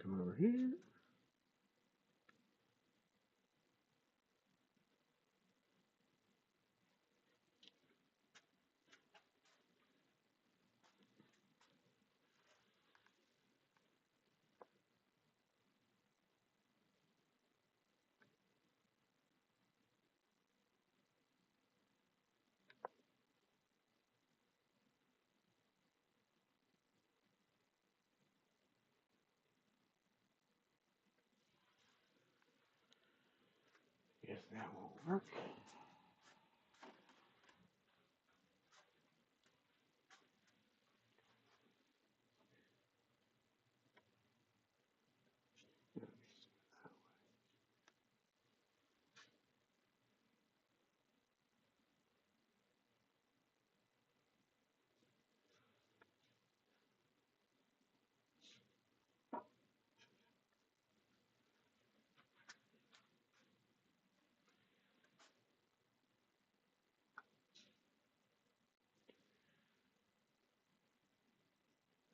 Come over here. Guess that won't work.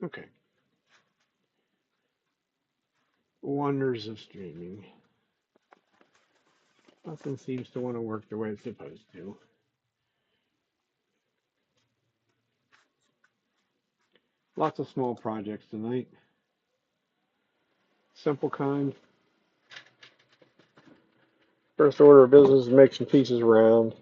Okay. Wonders of streaming. Nothing seems to want to work the way it's supposed to. Lots of small projects tonight. Simple kind. First order of business is make some pieces round.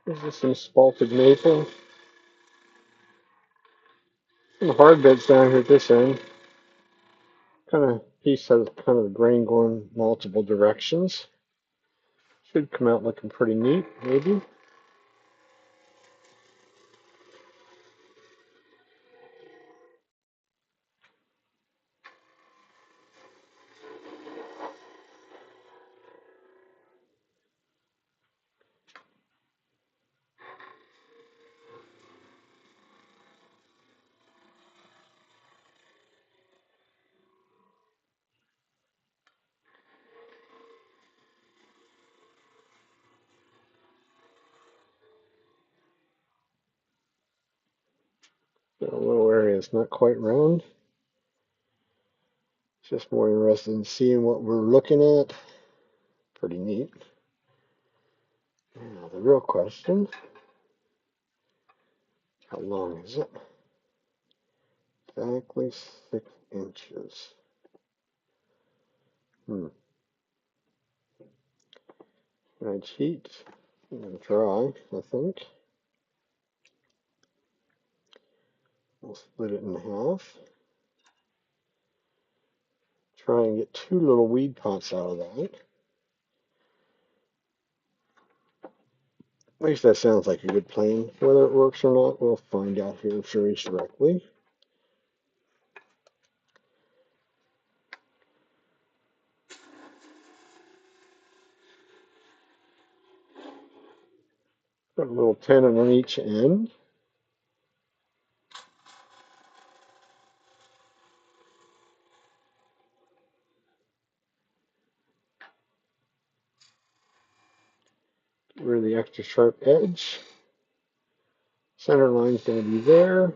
This is some spalted maple. Some hard bits down here at this end. Kind of piece has kind of the grain going multiple directions. Should come out looking pretty neat, maybe. Got a little area that's not quite round. Just more interested in seeing what we're looking at. Pretty neat. Now the real question, how long is it? Exactly 6 inches. Can I cheat? I'm going to try, I think. We'll split it in half. Try and get 2 little weed pots out of that. At least that sounds like a good plan. Whether it works or not, we'll find out here very shortly. Put a little tenon on each end. Get rid of the extra sharp edge. Center line's going to be there.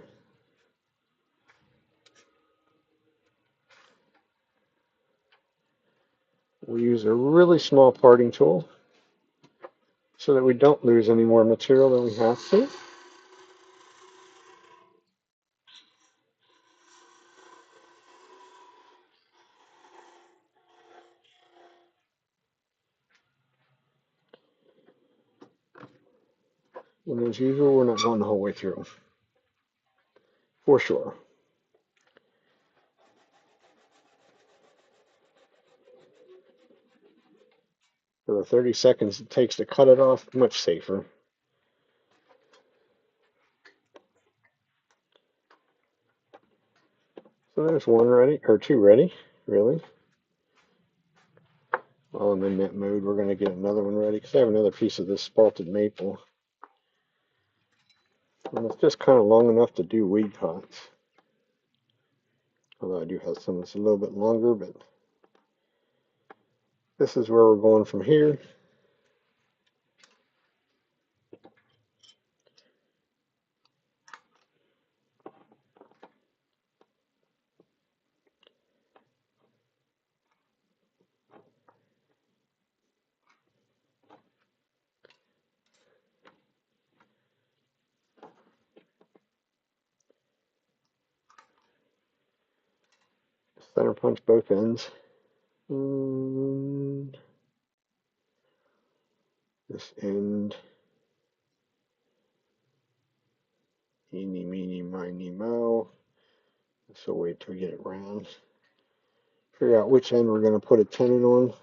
We'll use a really small parting tool so that we don't lose any more material than we have to. And as usual, we're not going the whole way through, for sure. the 30 seconds it takes to cut it off, much safer. So there's one ready, or two ready, really. While I'm in that mode, we're going to get another one ready because I have another piece of this spalted maple. And it's just kind of long enough to do weed pots. Although I do have some that's a little bit longer, but this is where we're going from here. Center punch both ends. And this end. Eeny, meeny, miny, moe. So wait till we get it round. Figure out which end we're going to put a tenon on.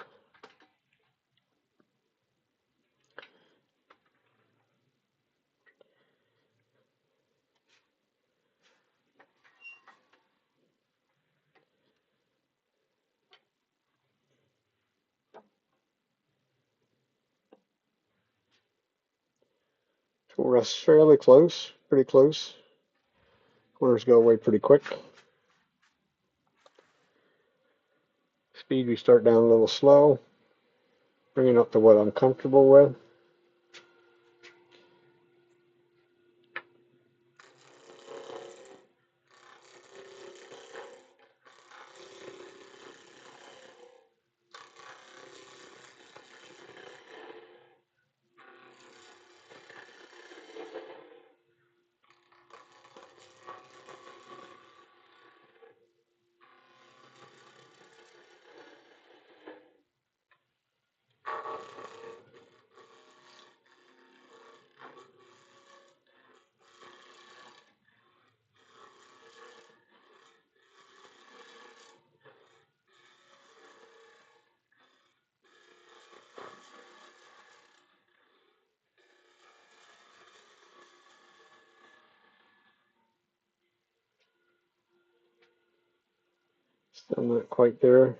So we'll rest fairly close, pretty close. Corners go away pretty quick. Speed we start down a little slow, bringing up to what I'm comfortable with. Still not quite there.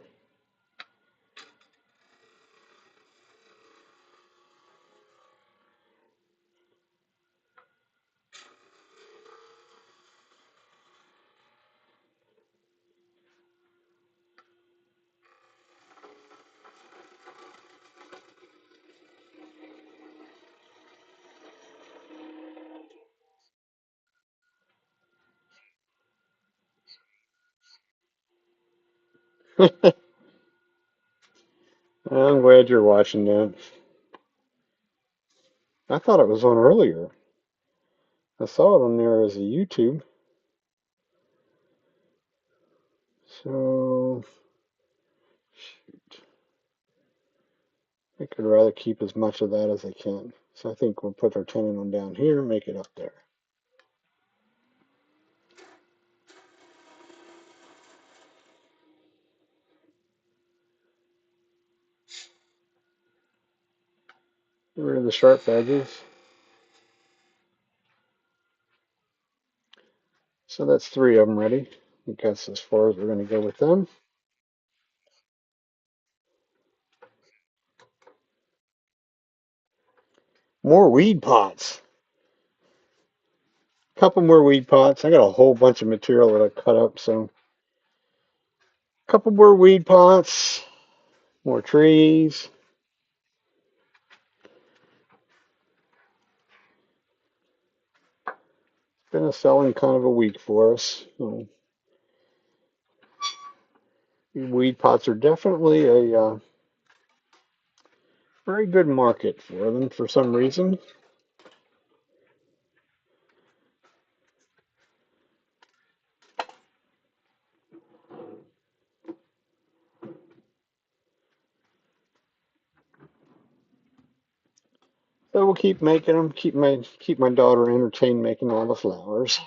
I'm glad you're watching that. I thought it was on earlier. I saw it on there as a YouTube. So, shoot. I could rather keep as much of that as I can. So I think we'll put our tenon on down here and make it up there. Get rid of the sharp edges. So that's three of them ready. I think that's as far as we're going to go with them. More weed pots. Couple more weed pots. I got a whole bunch of material that I cut up, so couple more weed pots, more trees. Been a selling kind of a week for us. So weed pots are definitely a very good market for them for some reason. So we'll keep making them. Keep my daughter entertained making all the flowers.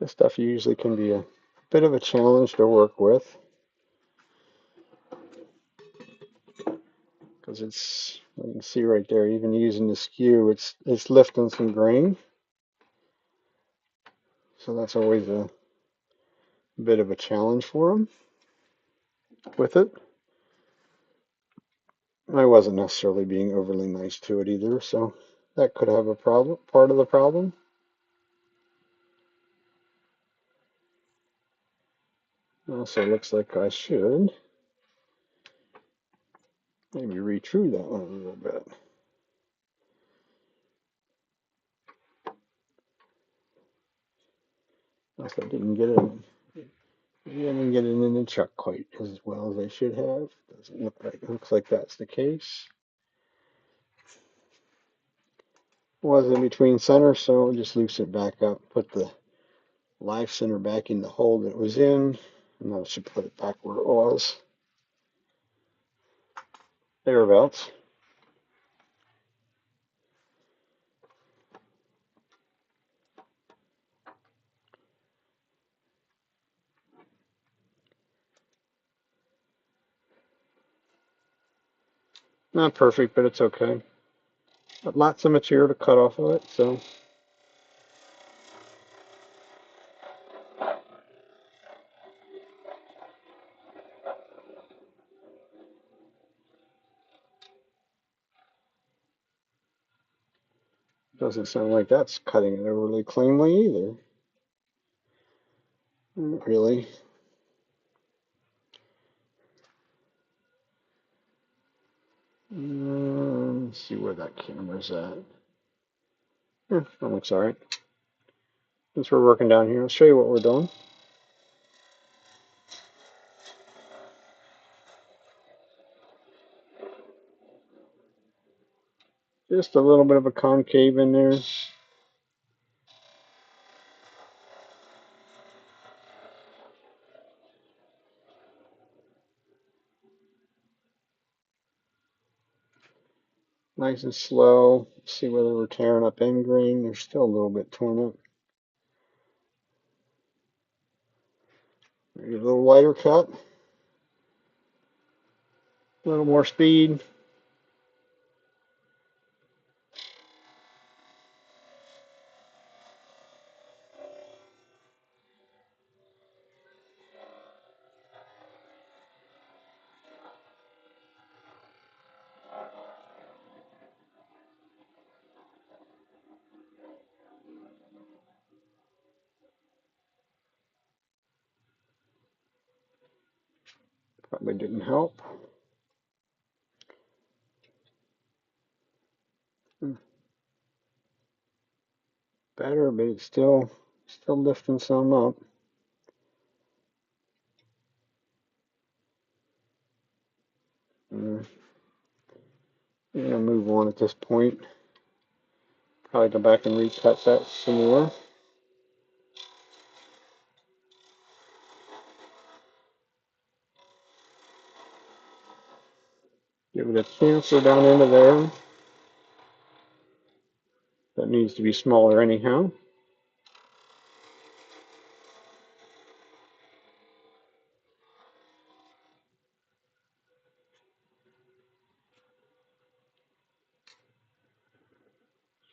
This stuff usually can be a bit of a challenge to work with because you can see right there, even using the skew, it's lifting some grain. So that's always a bit of a challenge for them with it. I wasn't necessarily being overly nice to it either, so that could have a problem, part of the problem. Also looks like I should maybe retrue that one a little bit. Unless I didn't get it in the chuck quite as well as I should have. Doesn't look like, looks like that's the case. Was in between center, so just loosen it back up, put the live center back in the hole that it was in, and that should put it back where it was. Thereabouts. Not perfect, but it's okay. But lots of material to cut off of it, so. Doesn't sound like that's cutting it overly cleanly either. Not really. Let's see where that camera's at. That looks alright. Since we're working down here, I'll show you what we're doing. Just a little bit of a concave in there. Nice and slow. See whether we're tearing up end grain. They're still a little bit torn up. Maybe a little lighter cut. A little more speed. Probably didn't help. Better, but it's still lifting some up. Yeah, move on at this point. Probably go back and recut that some more. Give it a chamfer down into there. That needs to be smaller anyhow.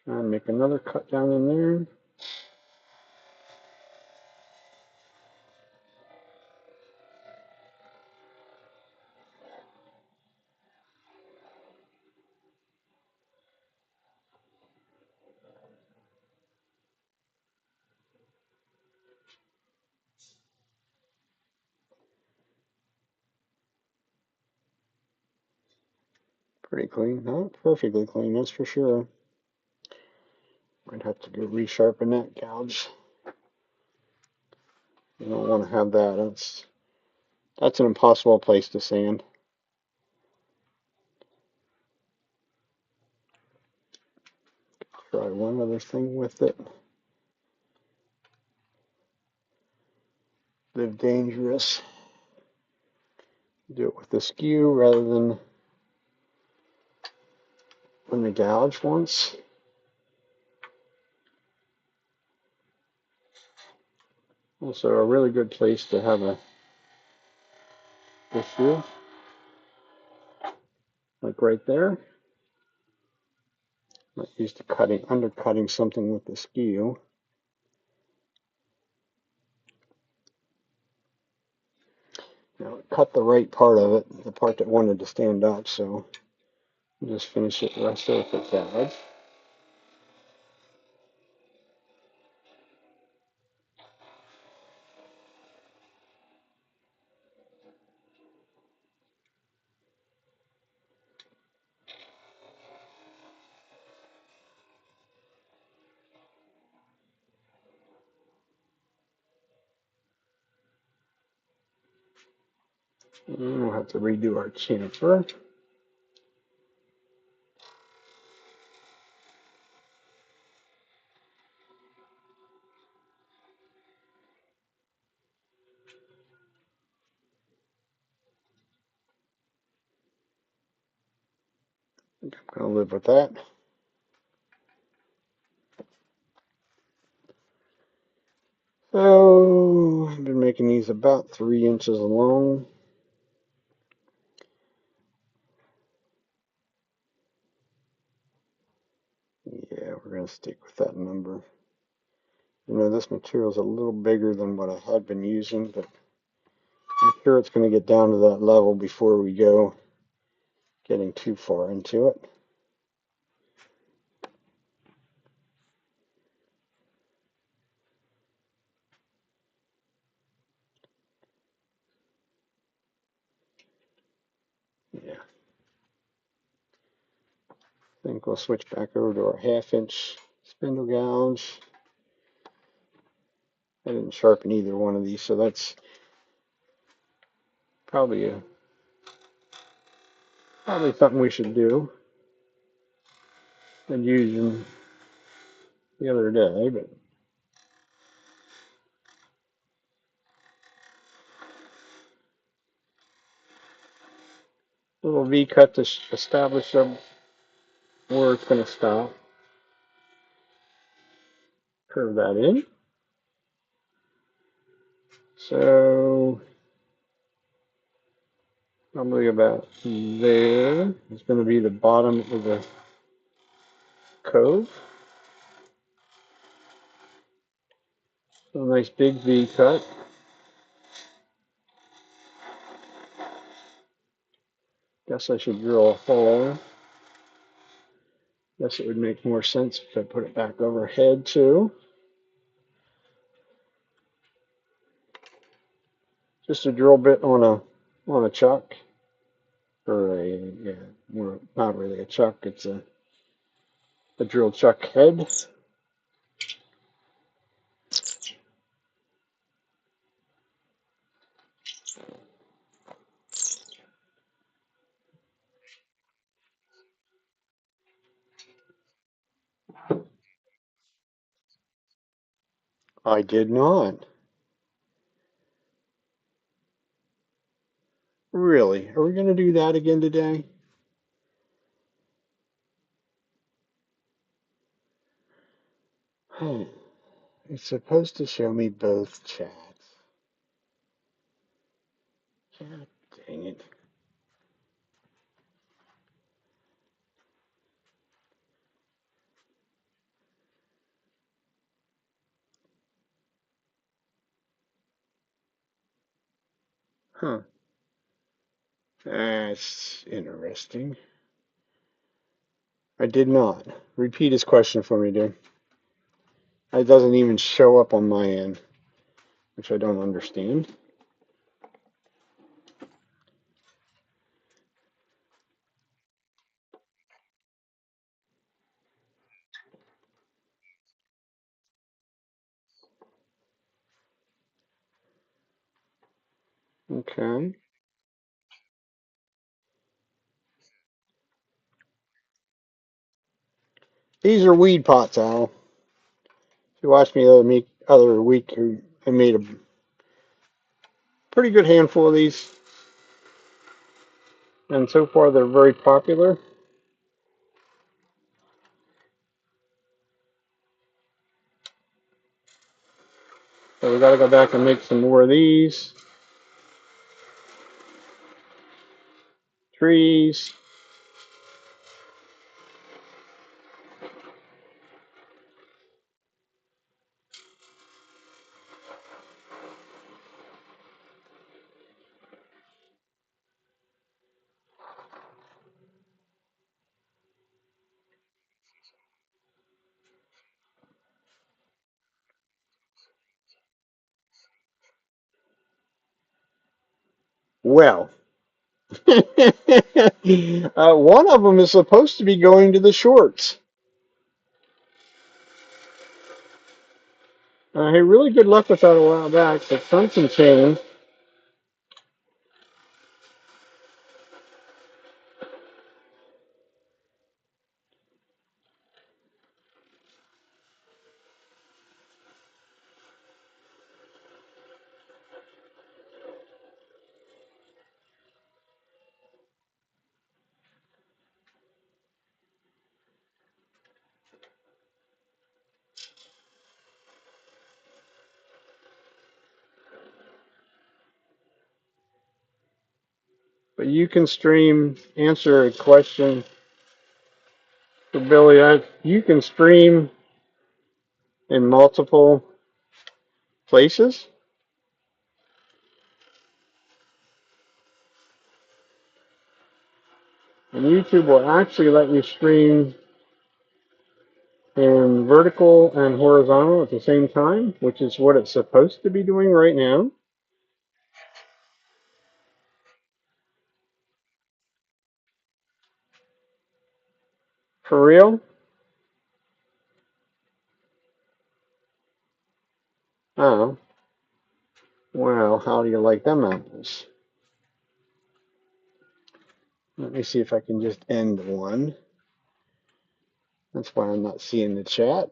Try and make another cut down in there. Pretty clean. Not perfectly clean, that's for sure. Might have to go resharpen that gouge. You don't want to have that. That's an impossible place to sand. Try one other thing with it. Live dangerous. Do it with the skew rather than when the gouge once. Also a really good place to have a issue, like right there. Not used to undercutting something with the skew. Now cut the right part of it, the part that wanted to stand up, so I'll just finish it the rest of it with that. And we'll have to redo our chamfer. I'm going to live with that. So I've been making these about 3 inches long. Yeah, we're going to stick with that number. You know, this material is a little bigger than what I had been using, but I'm sure it's going to get down to that level before we go getting too far into it. Yeah, I think we'll switch back over to our 1/2 inch spindle gouge. I didn't sharpen either one of these, so that's probably something we should do. I'd use them the other day, but little V cut to establish where it's going to stop. Curve that in. So probably about there is going to be the bottom of the cove. So a nice big V cut. Guess I should drill a hole. Guess it would make more sense if I put it back overhead too. Just a drill bit on a chuck, or not really a chuck. It's a drill chuck head. I did not. Really? Are we going to do that again today? It's supposed to show me both chats. God dang it. Huh. That's interesting. I did not. Repeat his question for me, dude. It doesn't even show up on my end, which I don't understand. Okay. These are weed pots, Al. If you watched me the other week, I made a pretty good handful of these, and so far they're very popular. So we got to go back and make some more of these trees. Well, one of them is supposed to be going to the shorts. I had really good luck with that a while back, but something changed. But you can answer a question for Billy. You can stream in multiple places. And YouTube will actually let you stream in vertical and horizontal at the same time, which is what it's supposed to be doing right now. For real? Oh, well, how do you like them apples? Let me see if I can just end one. That's why I'm not seeing the chat.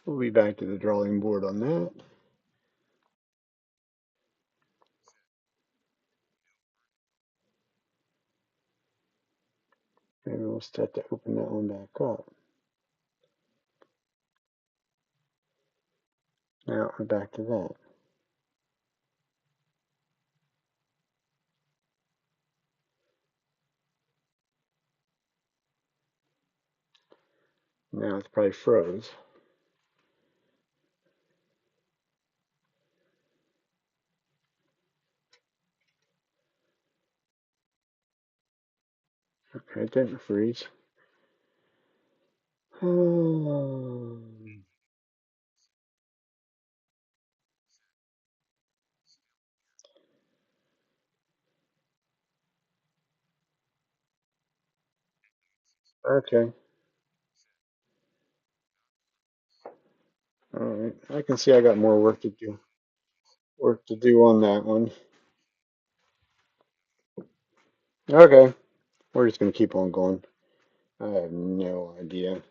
We'll be back to the drawing board on that. Maybe we'll start to open that one back up. Now we're back to that. Now it's probably froze. Okay, it didn't freeze. Okay. All right. I can see I got more work to do. Work to do on that one. Okay. We're just gonna keep on going. I have no idea.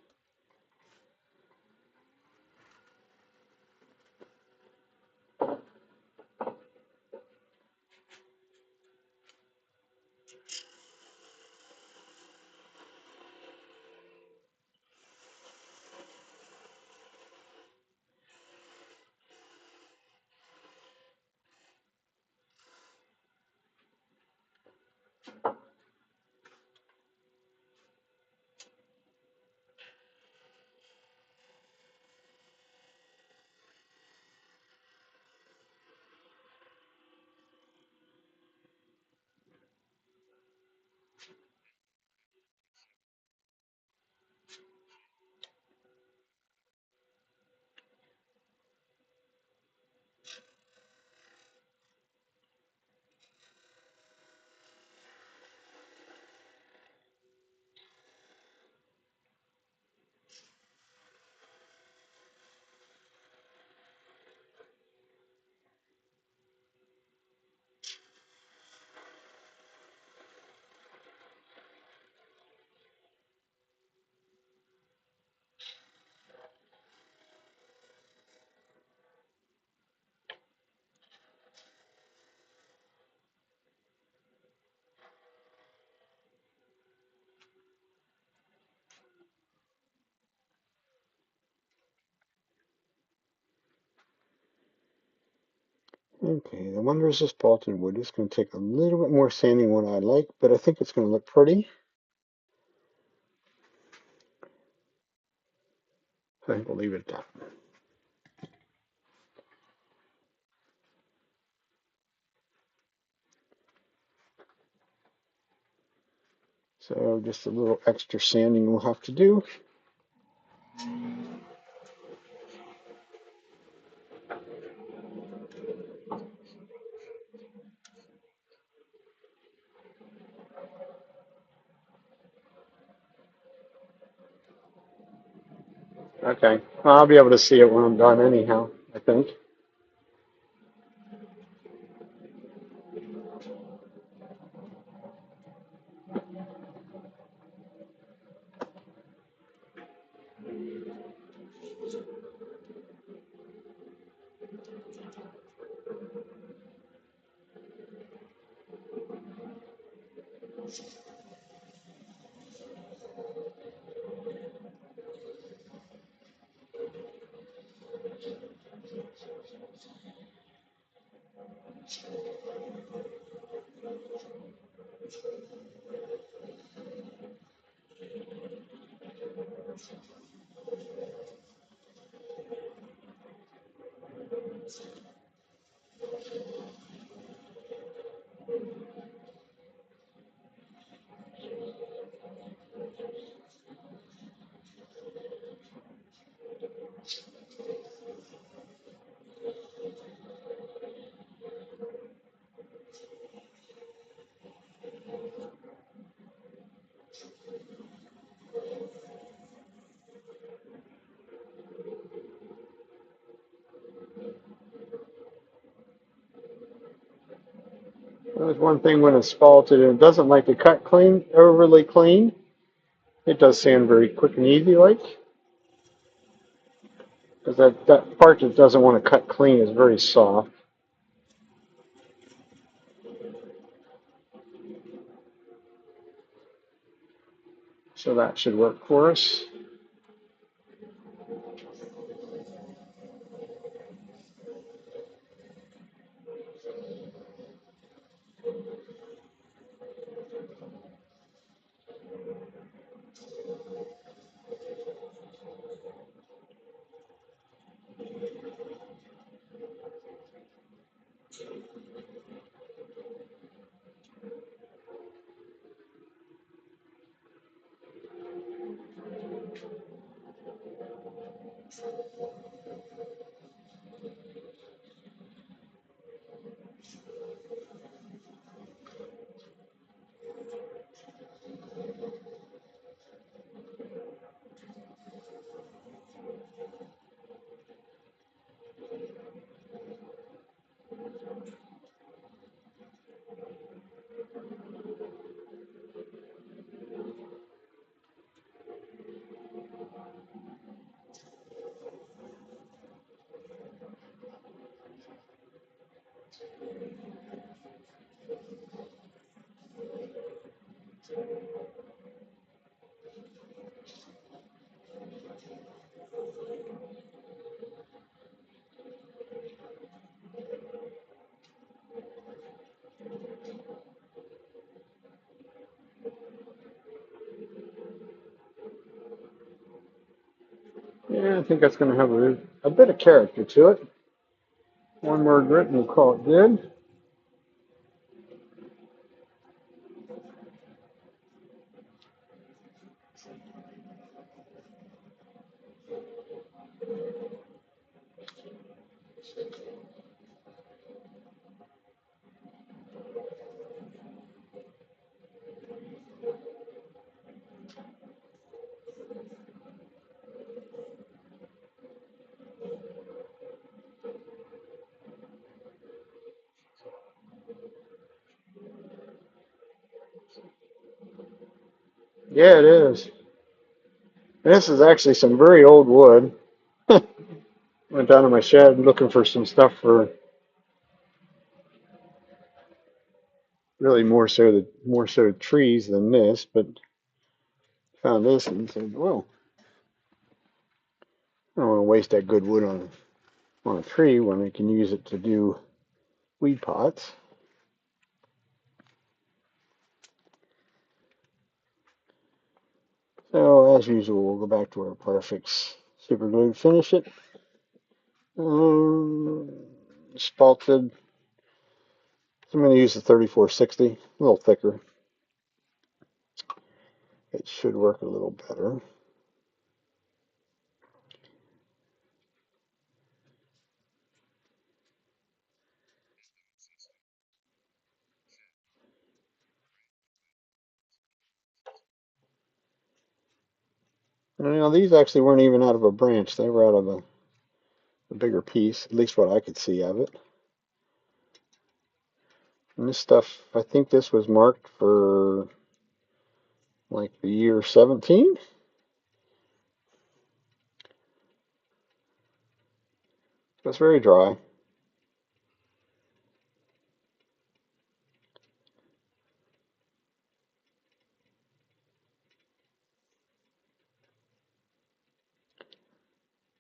Okay, the one there's this Balton wood is going to take a little bit more sanding than I like, but I think it's going to look pretty. So I think we'll leave it at that. So just a little extra sanding we'll have to do. Okay, well, I'll be able to see it when I'm done anyhow, I think. There's one thing when it's spalted and it doesn't like to cut clean, overly clean. It does sand very quick and easy like. Because that part that doesn't want to cut clean is very soft. So that should work for us. Yeah, I think that's going to have a bit of character to it. One word written, we'll call it good. Yeah, it is. This is actually some very old wood. Went down to my shed looking for some stuff for really more so trees than this, but found this and said, well, I don't want to waste that good wood on a tree when I can use it to do weed pots. So as usual, we'll go back to our Perfects super glue, finish it. Spalted. So I'm going to use the 3460, a little thicker. It should work a little better. And, these actually weren't even out of a branch. They were out of a bigger piece, at least what I could see of it. And this stuff, I think this was marked for like the year 17. So it's very dry.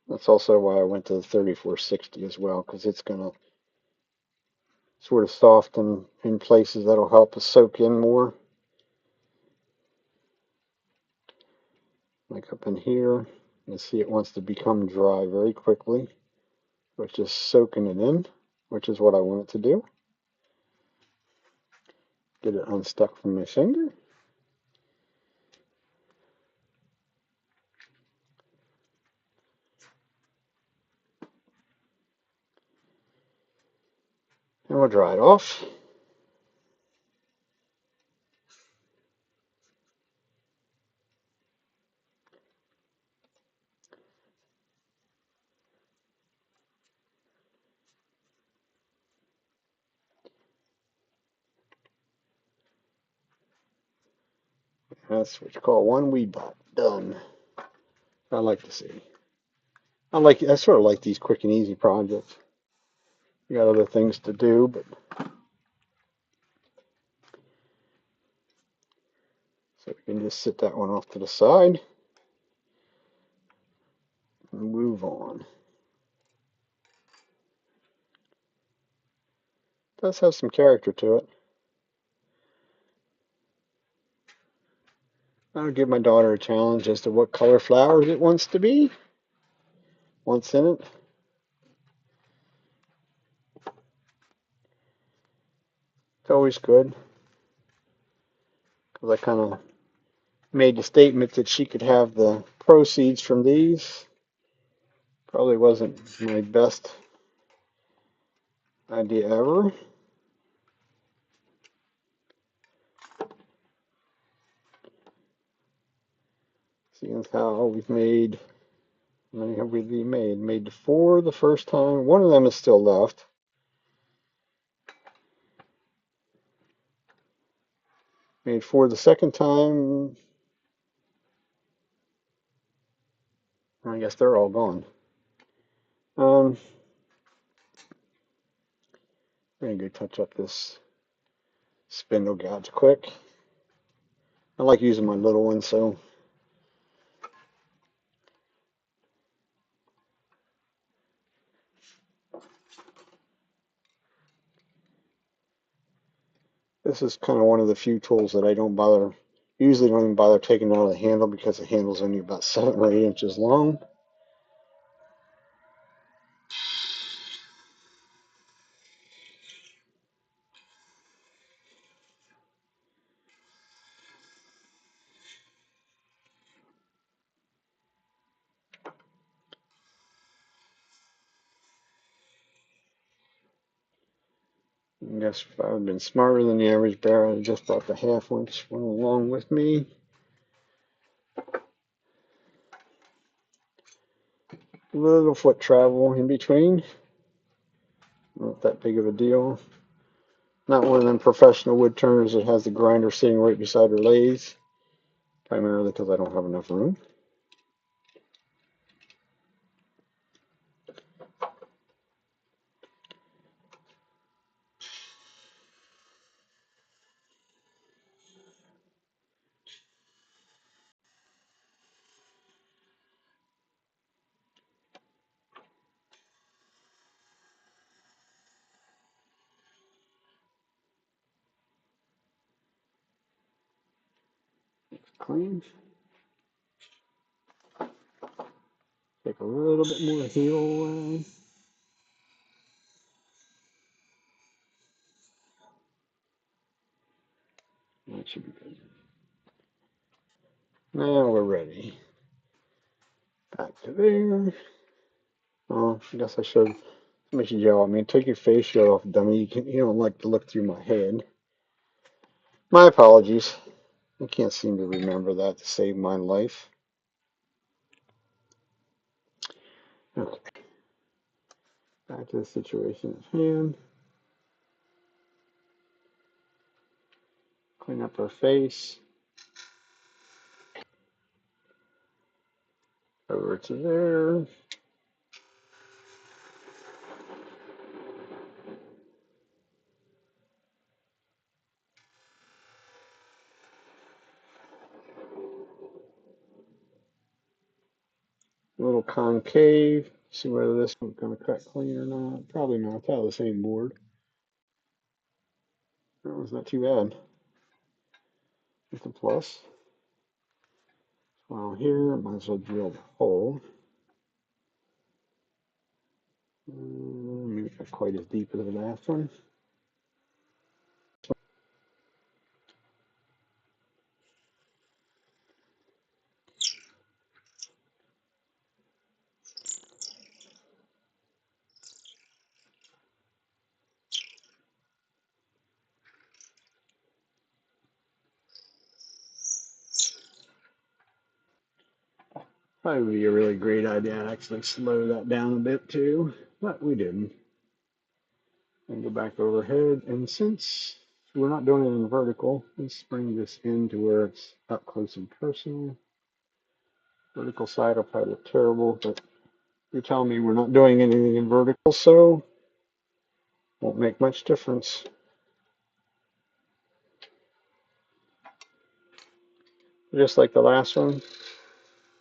That's also why I went to the 3460 as well, because it's going to sort of soften in places that'll help us soak in more. Like up in here, you see it wants to become dry very quickly, which is soaking it in, which is what I want it to do. Get it unstuck from my finger. And we'll dry it off. That's what you call one weed bot. Done. I like to see. I sort of like these quick and easy projects. You got other things to do, but so we can just sit that one off to the side and move on. It does have some character to it. I'll give my daughter a challenge as to what color flowers it wants to be. Wants in it. It's always good because I kind of made the statement that she could have the proceeds from these. Probably wasn't my best idea ever. Seeing how we've made, how many have we made? Made four the first time. One of them is still left. Made four the second time. I guess they're all gone. I'm gonna go touch up this spindle gouge quick. I like using my little one, so this is kind of one of the few tools that I don't bother, usually don't even bother taking it out of the handle because the handle's only about 7 or 8 inches long. I guess if I had been smarter than the average bear, I'd have just brought the half-inch one along with me. A little foot travel in between. Not that big of a deal. Not one of them professional wood turners that has the grinder sitting right beside her lathe. Primarily because I don't have enough room. clean. Take a little bit more heel away. That should be good. Now we're ready. Back to there. Oh, I guess I should make you yell. I mean, take your face shield off, dummy. You don't like to look through my head. My apologies. I can't seem to remember that to save my life. Okay. Back to the situation at hand. Clean up her face. Over to there. A little concave. See whether this one's going to cut clean or not. Probably not. It's out of the same board. That was not too bad. With a plus. While here, I might as well drill the hole. Maybe not quite as deep as the last one. Probably would be a really great idea to actually slow that down a bit too, but we didn't. And go back overhead, and since we're not doing it in vertical, let's bring this in to where it's up close and personal. Vertical side will probably look terrible, but you're telling me we're not doing anything in vertical, so won't make much difference. Just like the last one,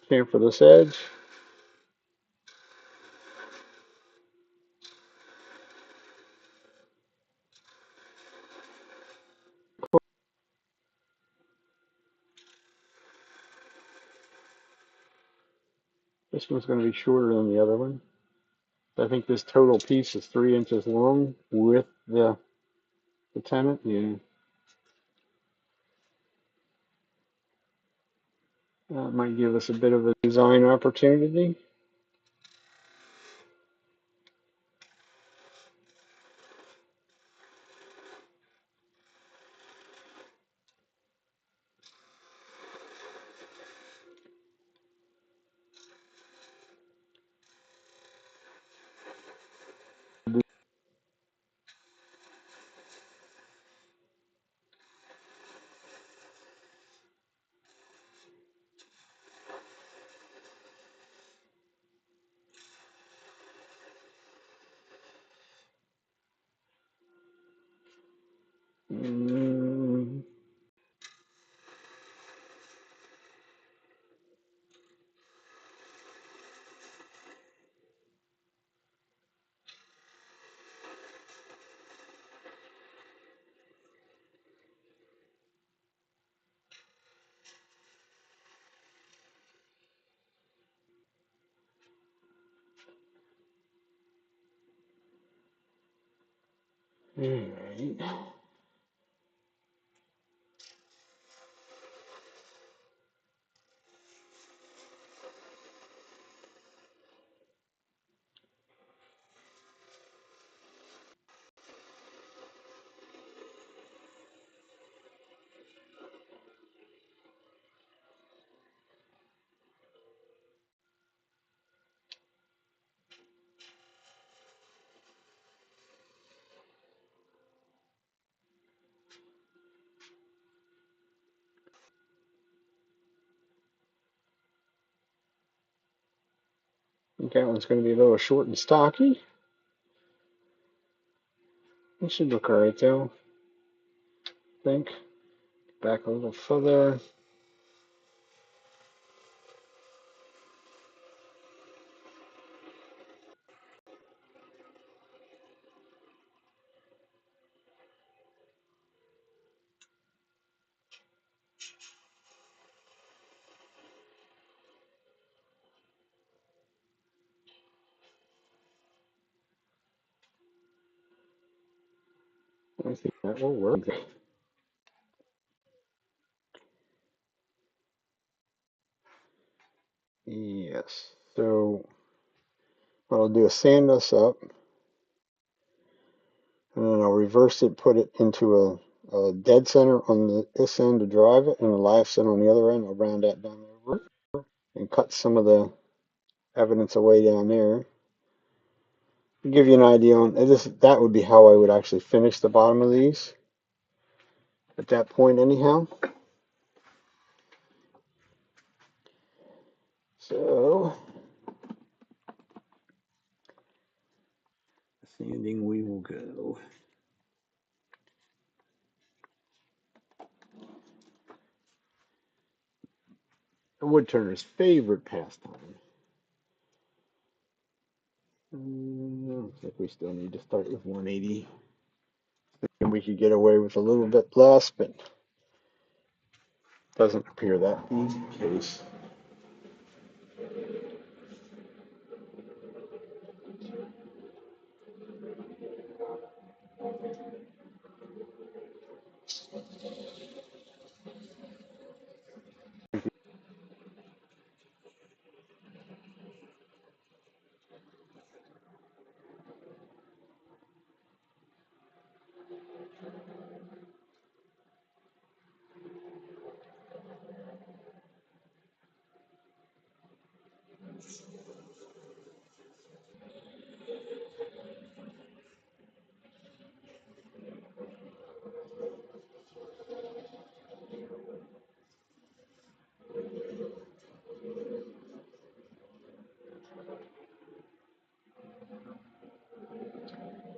chamfer this edge. This one's going to be shorter than the other one. I think this total piece is 3 inches long with the tenon. Yeah, that might give us a bit of a design opportunity. Mm, Alright. I think that one's going to be a little short and stocky. It should look alright though. I think. Back a little further. I think that will work. Yes. So what I'll do is sand this up, and then I'll reverse it, put it into a dead center on this end to drive it, and a live center on the other end. I'll round that down over and cut some of the evidence away down there. To give you an idea on this, that would be how I would actually finish the bottom of these at that point anyhow. So sanding we will go. A woodturner's favorite pastime. Looks like we still need to start with 180. And we could get away with a little bit less, but doesn't appear that be the case.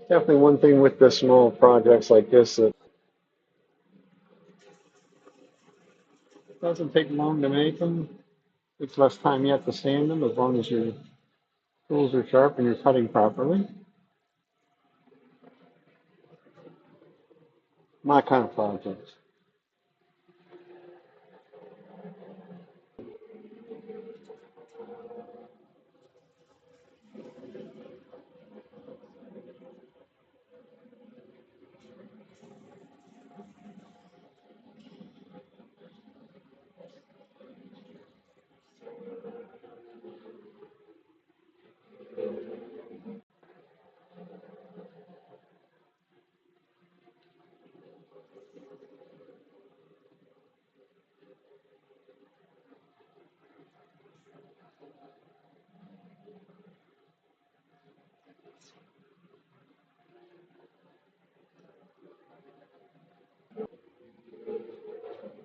Definitely one thing with the small projects like this that doesn't take long to make them. It's less time you have to sand them as long as your tools are sharp and you're cutting properly. My kind of projects.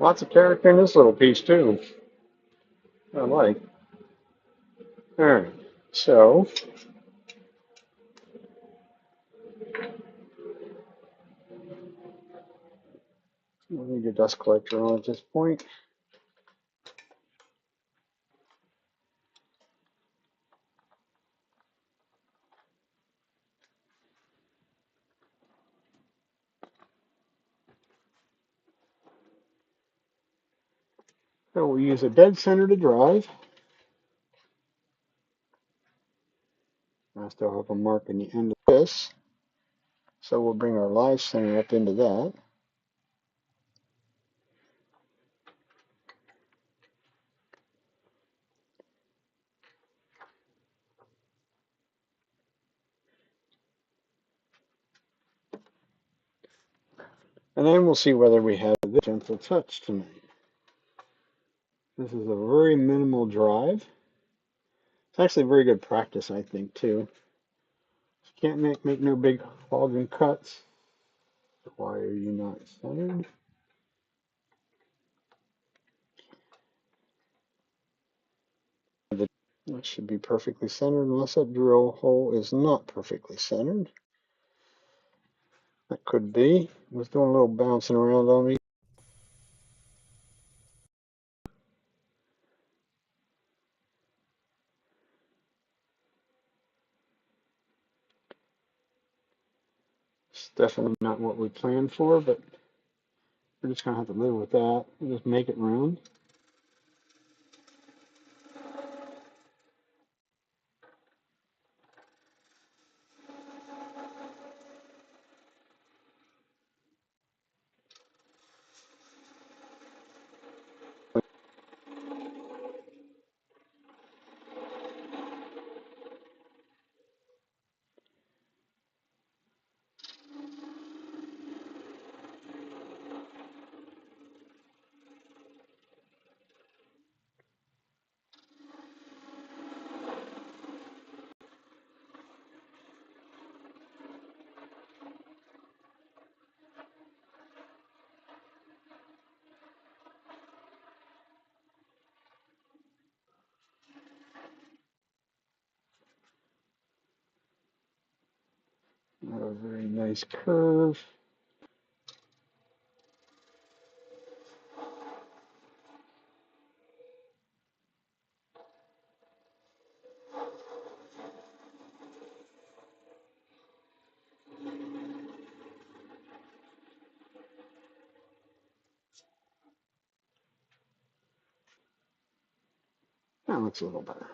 Lots of character in this little piece too. I like. All right. So let me get dust collector on at this point. So we'll use a dead center to drive. I still have a mark in the end of this. So we'll bring our live center up into that. And then we'll see whether we have this gentle touch tonight. This is a very minimal drive. It's actually very good practice, I think, too. You can't make no big hogging cuts. Why are you not centered? That should be perfectly centered unless that drill hole is not perfectly centered. That could be. It was doing a little bouncing around on me. It's definitely not what we planned for, but we're just going to have to live with that. We'll just make it round. Not a very nice curve. That looks a little better.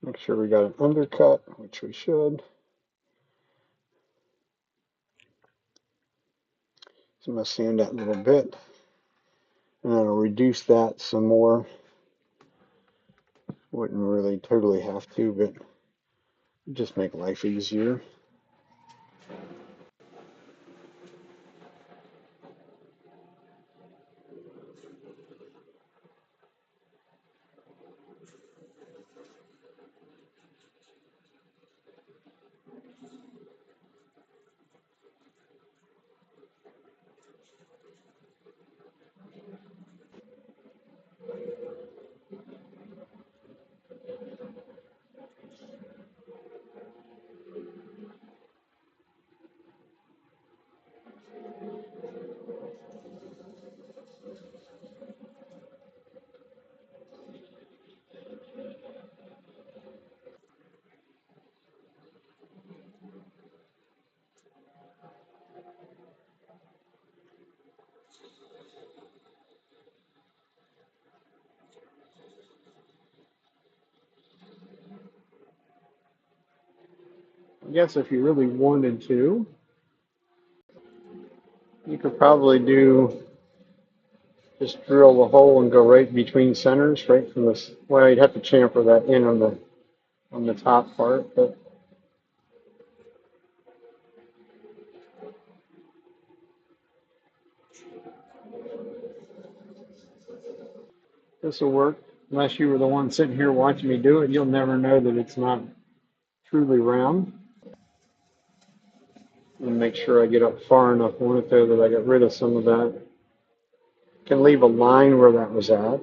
Make sure we got an undercut, which we should. So I'm going to sand that a little bit. And I'll reduce that some more. Wouldn't really totally have to, but just make life easier. I guess if you really wanted to, you could probably just drill the hole and go right between centers, right from this. Well, you'd have to chamfer that in on the top part, but this will work. Unless you were the one sitting here watching me do it, you'll never know that it's not truly round. And make sure I get up far enough on it though that I get rid of some of that. Can leave a line where that was at.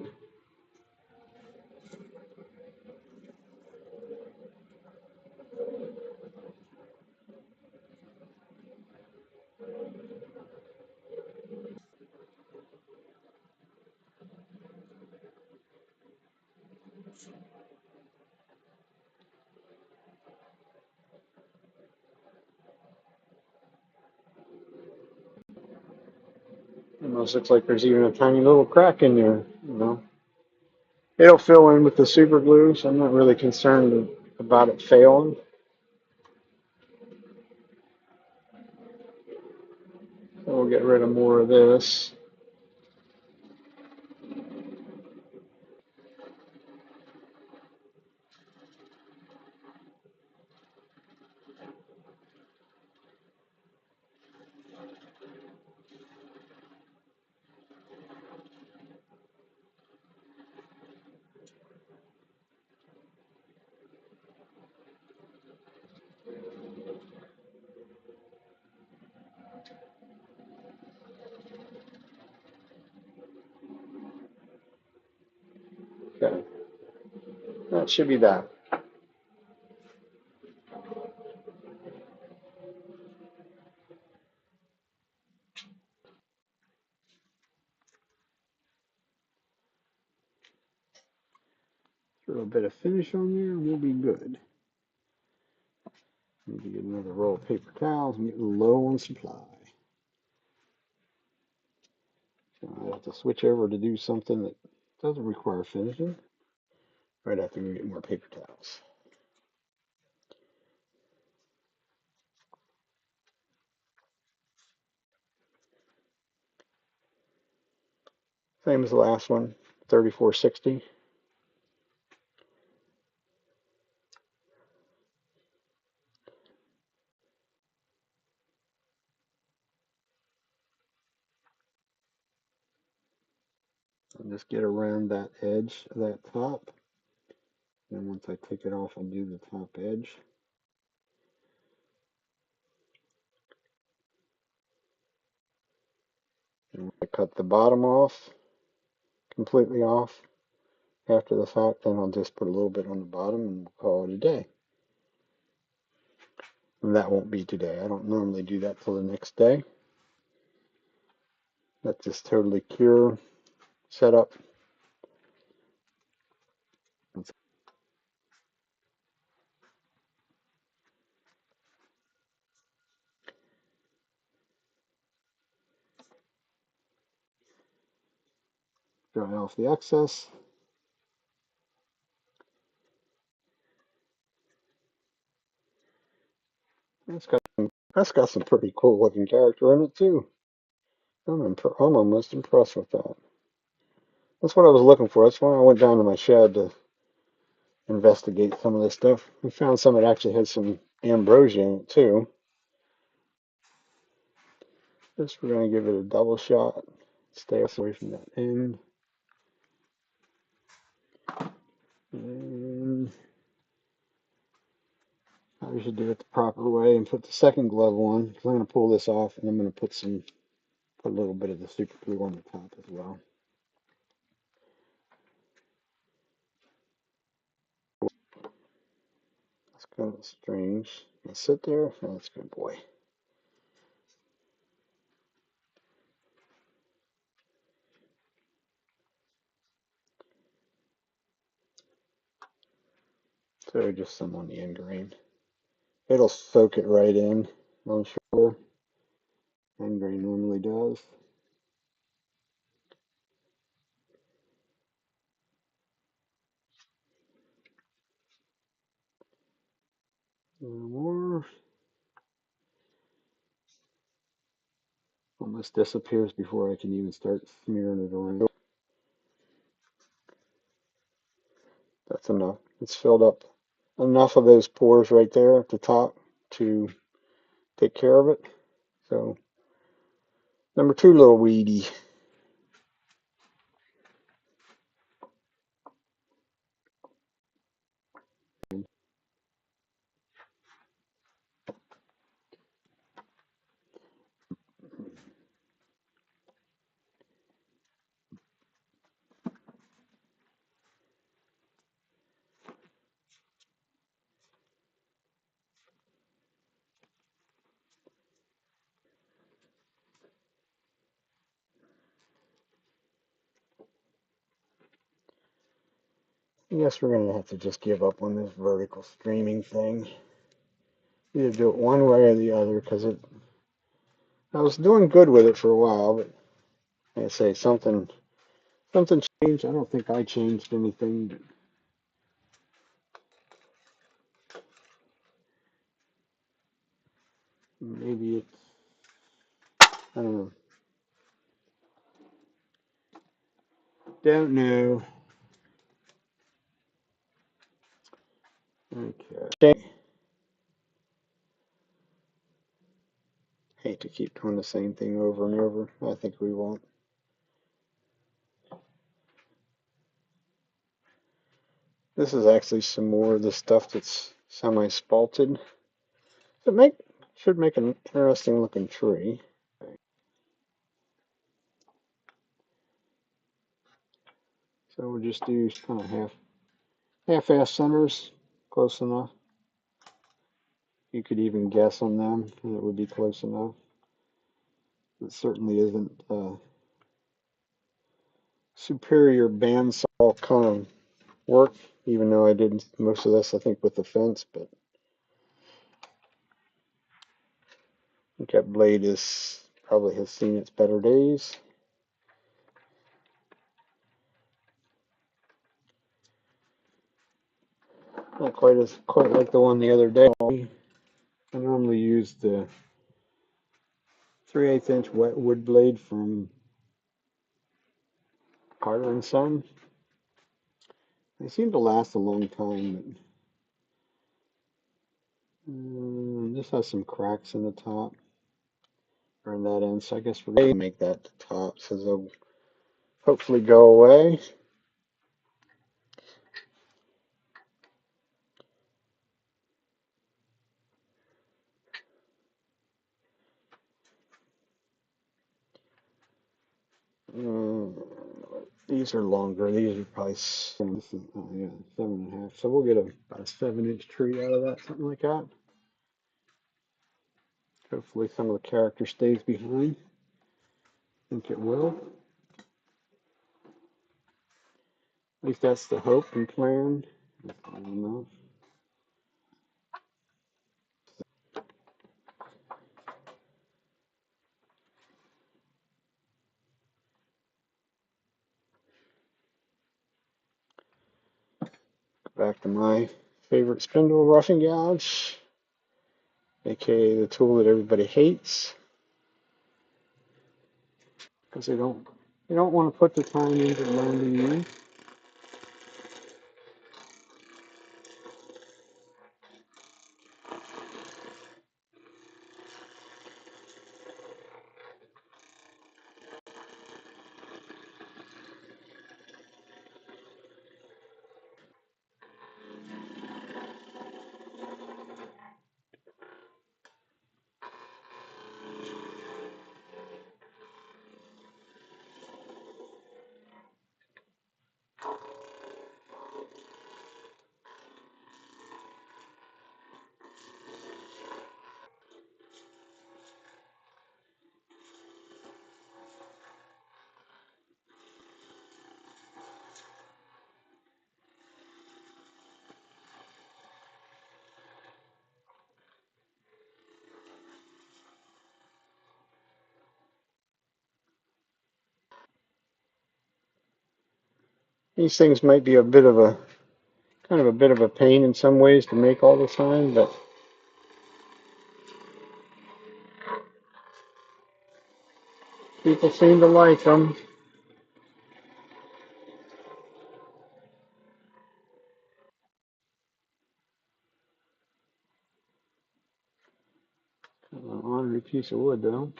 Almost looks like there's even a tiny little crack in there, you know. It'll fill in with the super glue, so I'm not really concerned about it failing. So we'll get rid of more of this. Okay, that should be that. Throw a bit of finish on there, and we'll be good. Need to get another roll of paper towels. I'm getting low on supply. So I have to switch over to do something that doesn't require finishing. Right after we get more paper towels. Same as the last one, 3460. And just get around that edge of that top. And once I take it off, I'll do the top edge. I cut the bottom off, completely off after the fact, then I'll just put a little bit on the bottom and we'll call it a day. And that won't be today. I don't normally do that till the next day. That's just totally cure setup. Dry off the excess. That's got some pretty cool looking character in it too. I'm almost impressed with that. That's what I was looking for. That's why I went down to my shed to investigate some of this stuff. I found some that actually had some ambrosia in it too. Just we're going to give it a double shot. Stay away from that end. And I should do it the proper way and put the second glove on. I'm going to pull this off and I'm going to put a little bit of the super glue on the top as well. That's kind of strange. Let's sit there. Oh, that's good boy. So just some on the end grain. It'll soak it right in, I'm sure. End grain normally does. A little more. Almost disappears before I can even start smearing it around. That's enough. It's filled up enough of those pores right there at the top to take care of it. So, number two, little weedy. I guess we're going to have to just give up on this vertical streaming thing. Either do it one way or the other because I was doing good with it for a while, but like I say something changed. I don't think I changed anything, but maybe it's, I don't know. Don't know. Okay. Hate to keep doing the same thing over and over. I think we won't. This is actually some more of the stuff that's semi-spalted. Should make an interesting looking tree. So we'll just do kind of half-ass centers, close enough. You could even guess on them, and it would be close enough. It certainly isn't superior bandsaw kind of work, even though I did most of this, I think, with the fence, but I think that blade is probably has seen its better days. Not quite like the one the other day. I normally use the 3/8 inch wet wood blade from Carter and Son. They seem to last a long time, but this has some cracks in the top or in that end, so I guess we're going to make that the top so they'll hopefully go away. Uh, these are longer. These are probably yeah, 7.5. So we'll get about a 7-inch tree out of that, something like that. Hopefully some of the character stays behind. I think it will. At least that's the hope and plan. I don't know. Back to my favorite spindle, roughing gouge, aka the tool that everybody hates because they don't want to put the time into learning you. These things might be a bit of a kind of a bit of a pain in some ways to make all the time, but people seem to like them. An ornery piece of wood, though.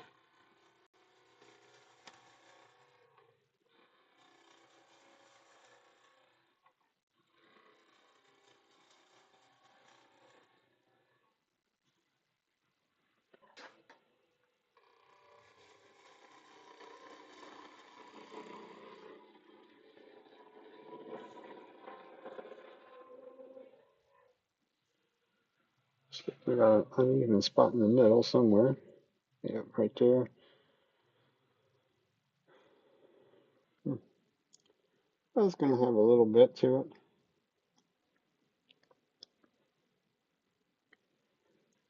We got an uneven spot in the middle somewhere. Yep, right there. That's going to have a little bit to it.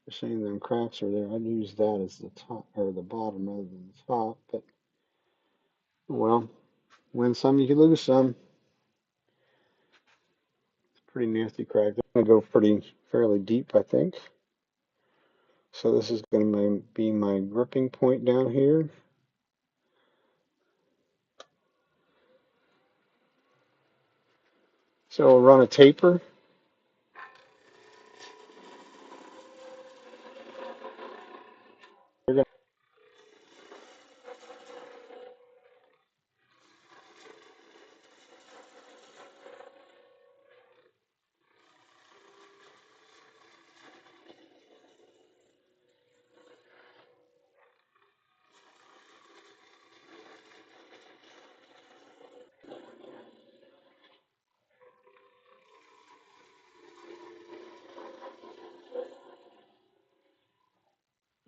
You're saying them cracks are there. I'd use that as the top or the bottom rather than the top, but well, win some, you can lose some. It's a pretty nasty crack. It's going to go fairly deep, I think. So this is going to be my gripping point down here. So we'll run a taper. We're gonna,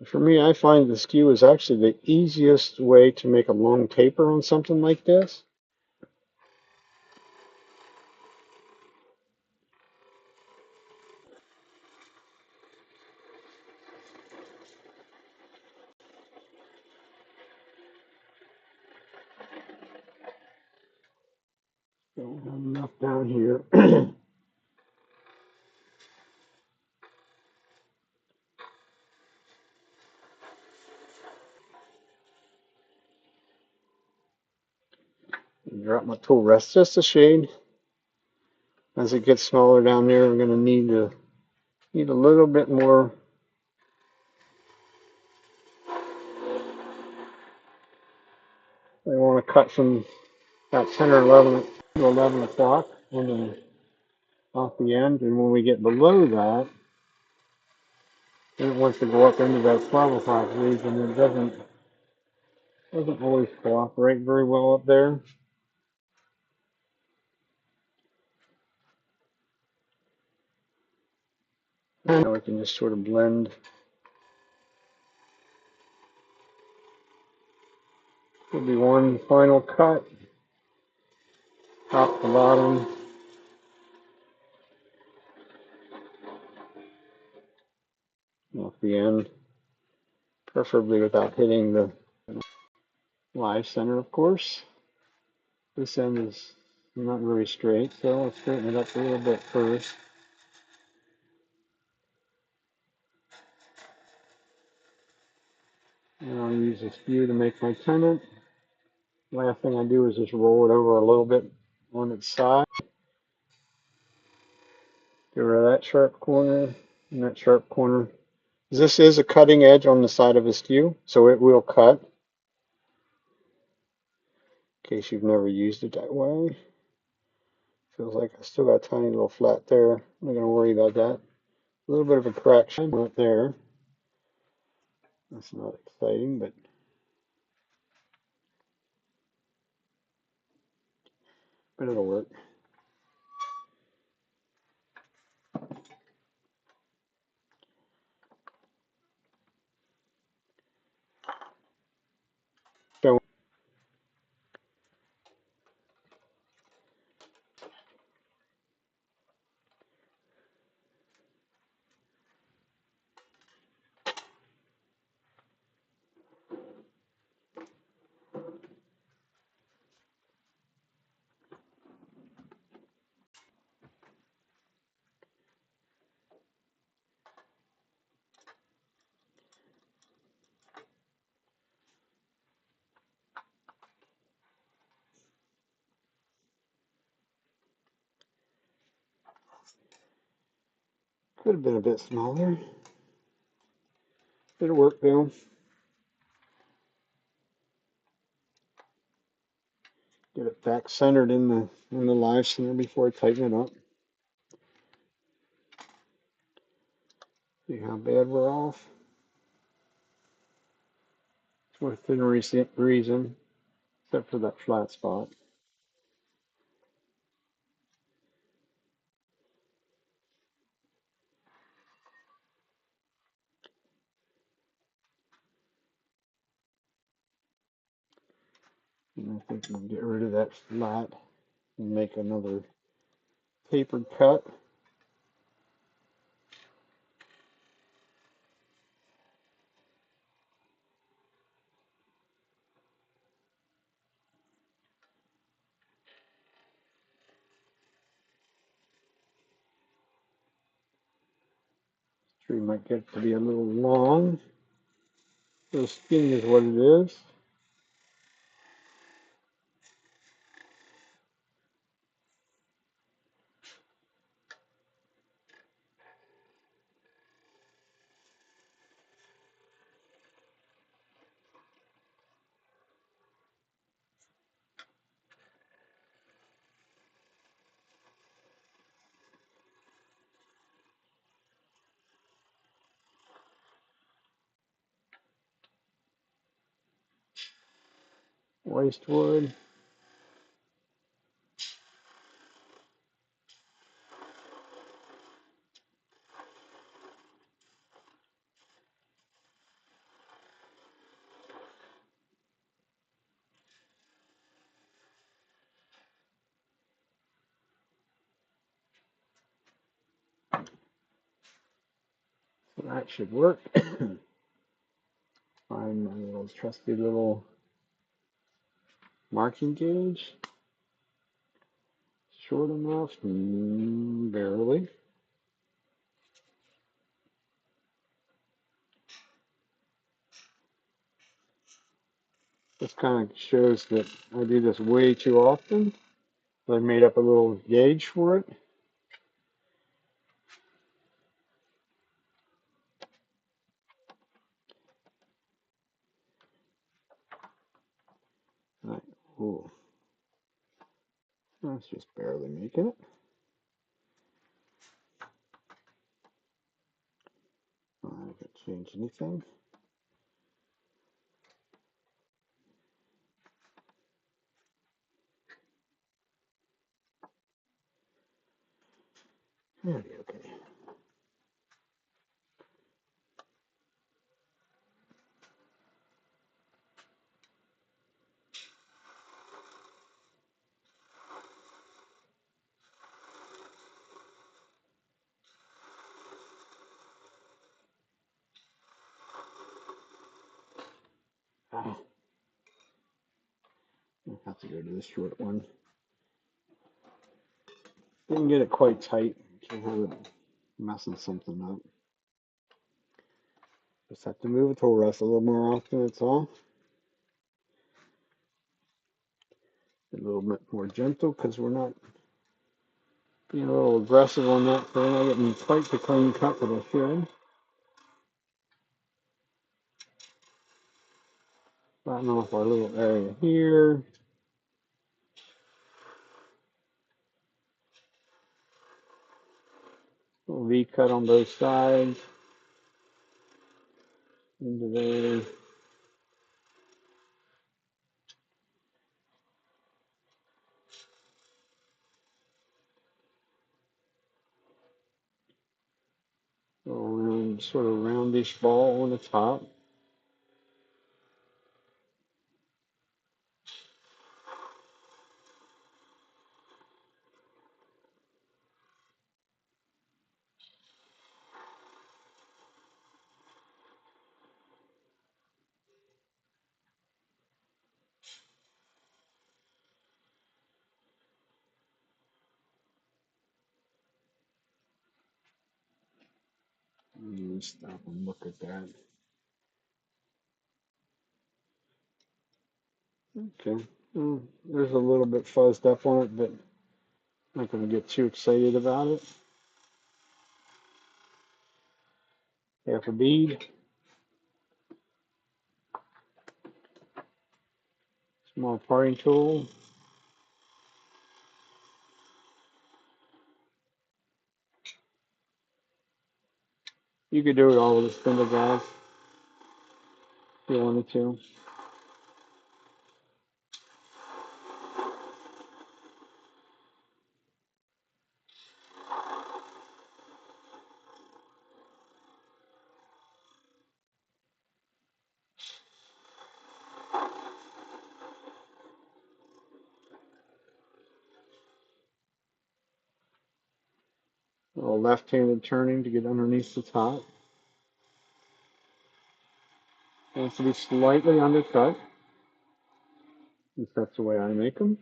for me, I find the skew is actually the easiest way to make a long taper on something like this. Don't have enough down here. Drop my tool rest just a shade. As it gets smaller down there, we're going to need a little bit more. I want to cut from about 10 or 11 to 11 o'clock off the end, and when we get below that, then it wants to go up into that 12 o'clock region. It Doesn't always cooperate very well up there. Now we can just sort of blend. There'll be one final cut, top to bottom. Off the end, preferably without hitting the live center, of course. This end is not very straight, so I'll straighten it up a little bit first. And I'll use a skew to make my tenon. Last thing I do is just roll it over a little bit on its side. Get rid of that sharp corner and that sharp corner. This is a cutting edge on the side of a skew, so it will cut. In case you've never used it that way. Feels like I still got a tiny little flat there. I'm not going to worry about that. A little bit of a correction right there. That's not exciting, but it'll work. So could have been a bit smaller. It'll work though. Get it back centered in the live center before I tighten it up. See how bad we're off. It's within reason, except for that flat spot. And I think we'll get rid of that flat and make another tapered cut. Tree might get to be a little long. The skinny is what it is. Waste wood. So that should work. Find my little trusty little marking gauge. Short enough? Barely. This kind of shows that I do this way too often. So I made up a little gauge for it. Right. Ooh. That's just barely making it. I haven't changed anything. That'll be okay. I'll have to go to the short one. Didn't get it quite tight. Can't have it messing something up. Just have to move the tool rest a little more often, that's all. A little bit more gentle because we're not being a little aggressive on that thing. I'm not getting quite the clean cut that I should. Flatten off our little area here. Little V cut on both sides. Into there. Little round, sort of roundish ball on the top. Stop and look at that. Okay. Well, there's a little bit fuzzed up on it, but I'm not going to get too excited about it. Half a bead. Small parting tool. You could do it all with a spindle guys if you wanted to. A little left-handed turning to get underneath the top. It has to be slightly undercut, since that's the way I make them.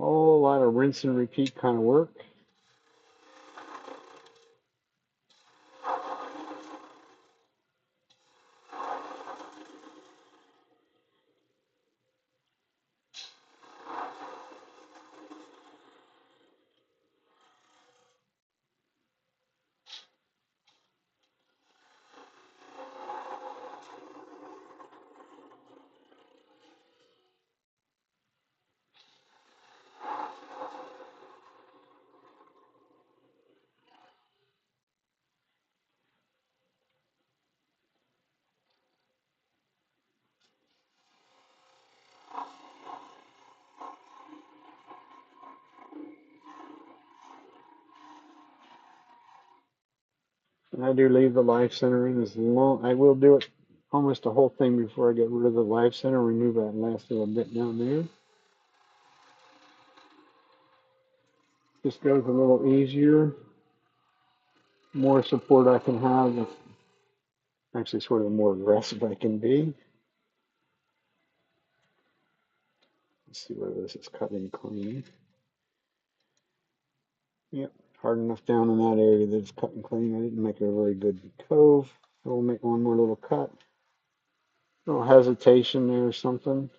A whole lot of rinse and repeat kind of work. And I do leave the life center in as long. I will do it almost the whole thing before I get rid of the life center. Remove that last little bit down there. Just goes a little easier. More support I can have. Actually, sort of more aggressive I can be. Let's see whether this is cutting clean. Yep, hard enough down in that area that it's cutting clean. I didn't make a very good cove. So we'll make one more little cut. A little hesitation there or something.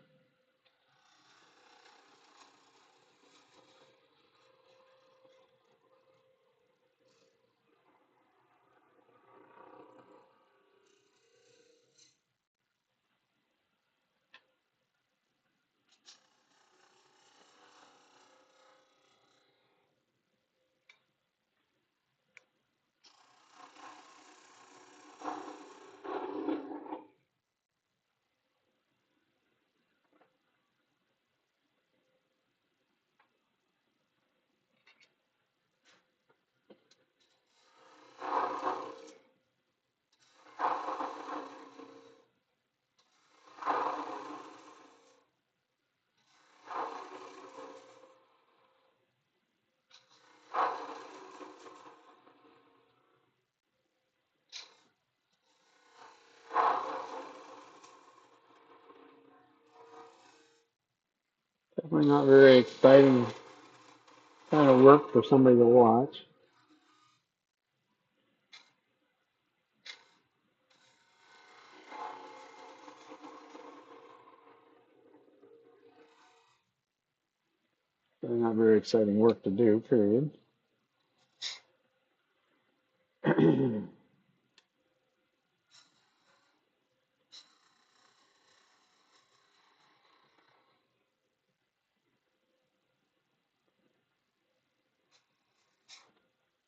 Definitely not very exciting kind of work for somebody to watch. Definitely not very exciting work to do, period.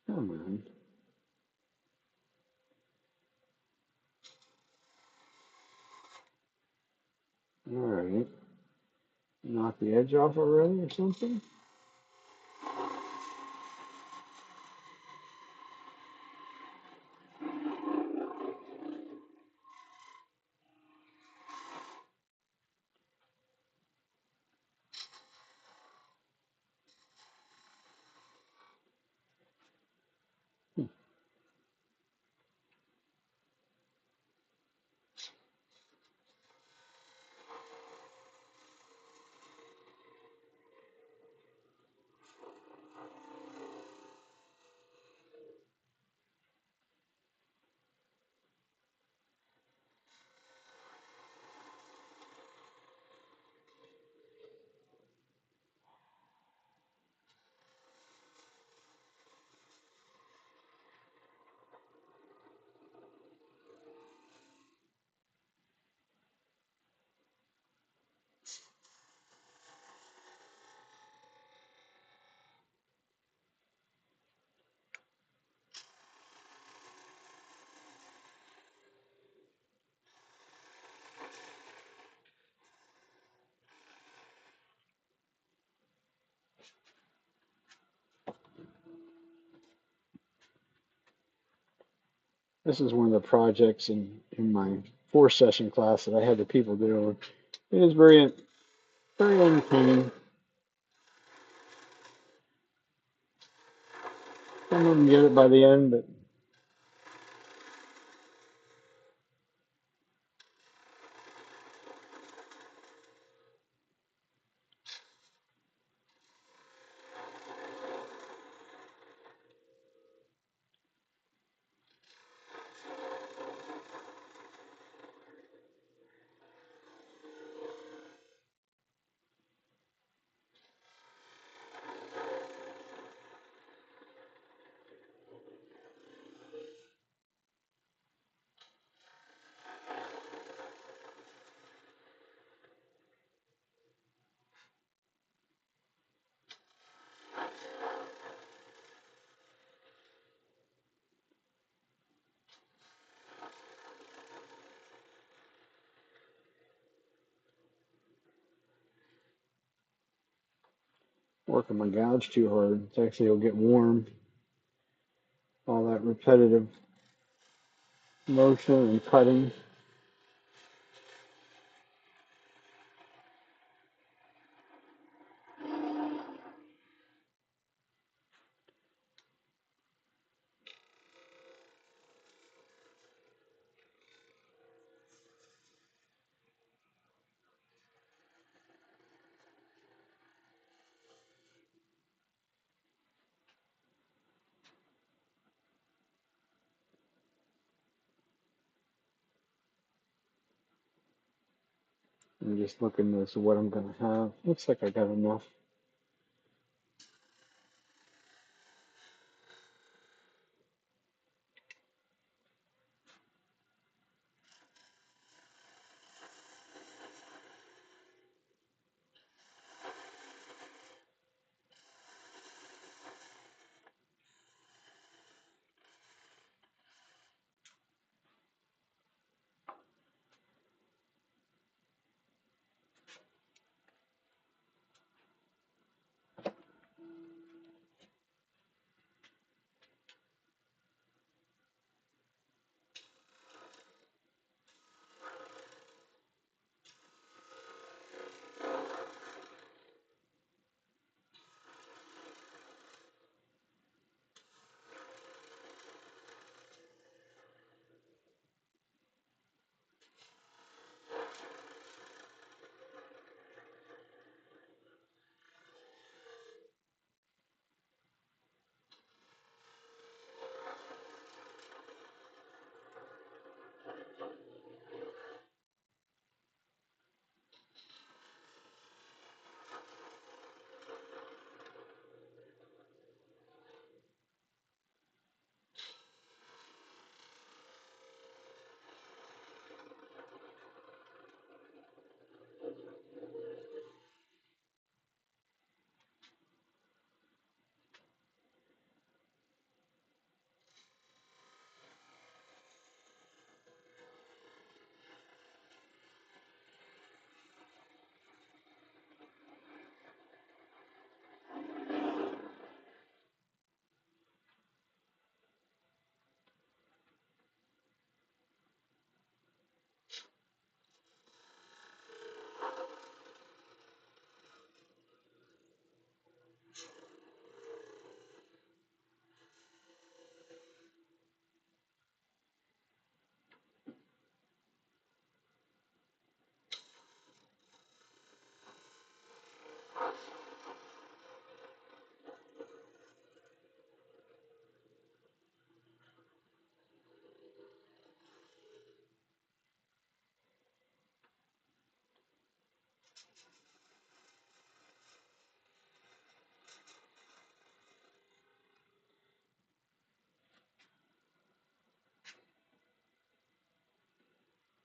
Come on. Alright. Knock the edge off already or something? This is one of the projects in my 4 session class that I had the people do. It is very entertaining. Some of them get it by the end, but working my gouge too hard. It's actually it'll get warm. All that repetitive motion and cutting. I'm just looking as to what I'm gonna have. Looks like I got enough.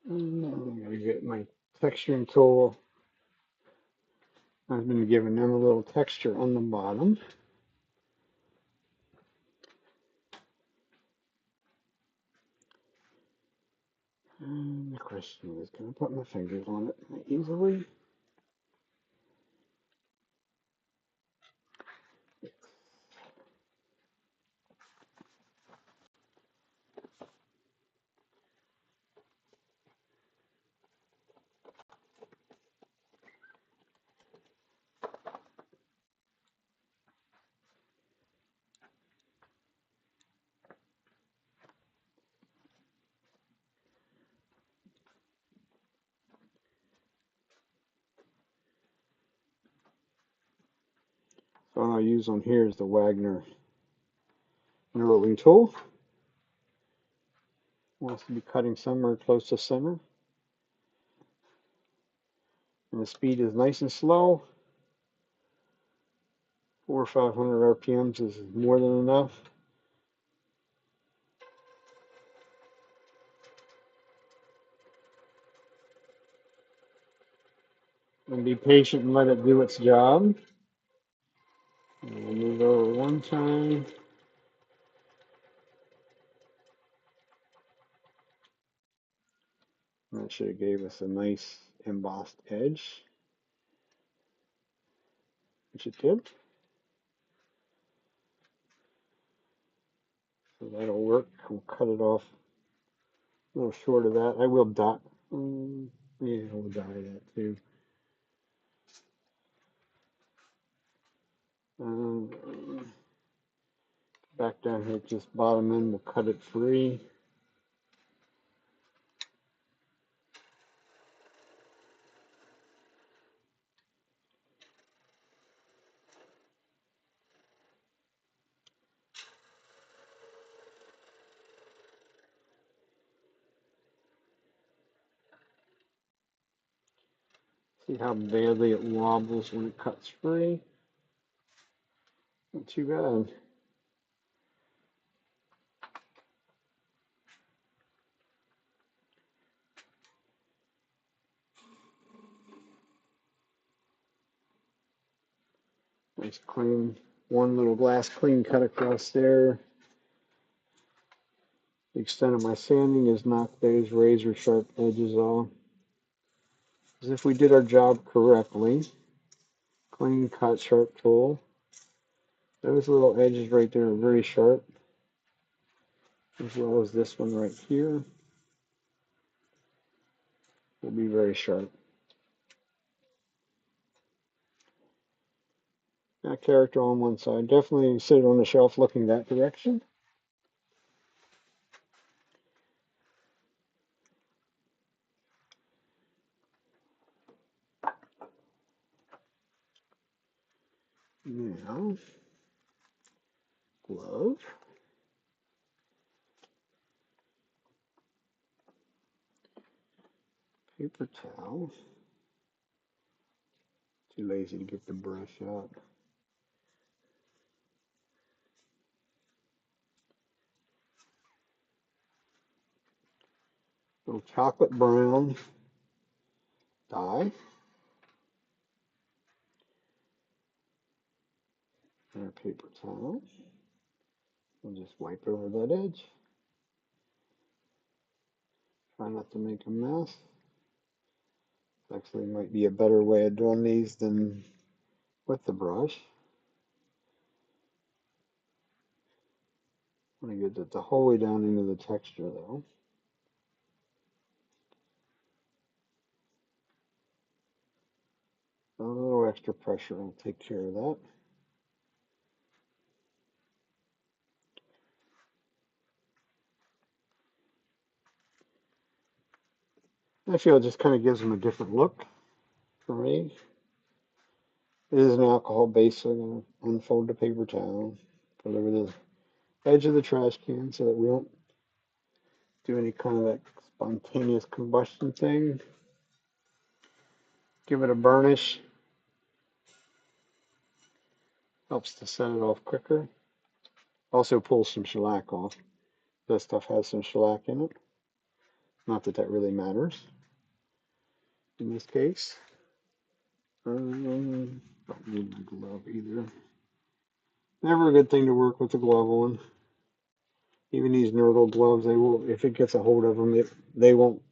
And then I'm going to get my texturing tool. I've been giving them a little texture on the bottom. And the question is, can I put my fingers on it easily? So what I'll use on here is the Wagner knurling tool. Wants to be cutting somewhere close to center. And the speed is nice and slow. 400 or 500 RPMs is more than enough. And be patient and let it do its job. And we'll move over one time. And that should have gave us a nice embossed edge, which it did. So that'll work. We'll cut it off a little short of that. I will dot. Yeah, we'll dye that too. Back down here, just bottom end, we'll cut it free. See how badly it wobbles when it cuts free? Not too bad. Nice clean, one little glass clean cut across there. The extent of my sanding is knock those razor sharp edges off. As if we did our job correctly. Clean cut sharp tool. Those little edges right there are very sharp, as well as this one right here will be very sharp. That character on one side. Definitely sit on the shelf looking that direction. Now, glove. Paper towel. Too lazy to get the brush out. Little chocolate brown dye. And our paper towel. We'll just wipe over that edge. Try not to make a mess. Actually, might be a better way of doing these than with the brush. I want to get it the whole way down into the texture though. A little extra pressure will take care of that. I feel it just kind of gives them a different look for me. It is an alcohol base, so I'm going to unfold the paper towel, put it over the edge of the trash can so that we don't do any kind of that spontaneous combustion thing. Give it a burnish. Helps to set it off quicker. Also pulls some shellac off. This stuff has some shellac in it. Not that that really matters in this case. Don't need my glove either. Never a good thing to work with the glove on. Even these Nerdle gloves, they will, if it gets a hold of them, they won't.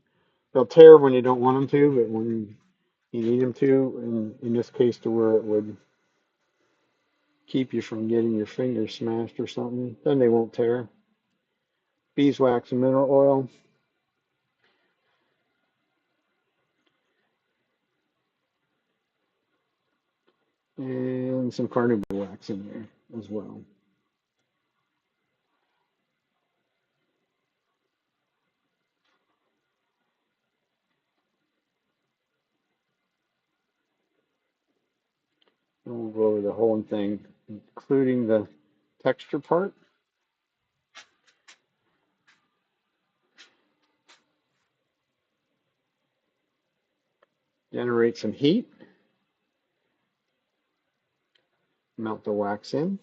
They'll tear when you don't want them to, but when you need them to, and in this case, to where it would keep you from getting your fingers smashed or something, then they won't tear. Beeswax and mineral oil, and some carnauba wax in there as well. And we'll go over the whole thing, including the texture part. Generate some heat. Melt the wax in.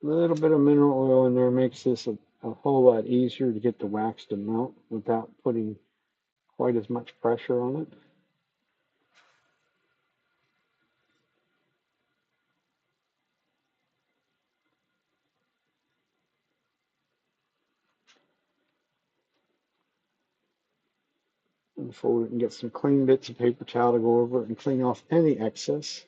A little bit of mineral oil in there makes this a whole lot easier to get the wax to melt without putting quite as much pressure on it. And fold it and get some clean bits of paper towel to go over it and clean off any excess.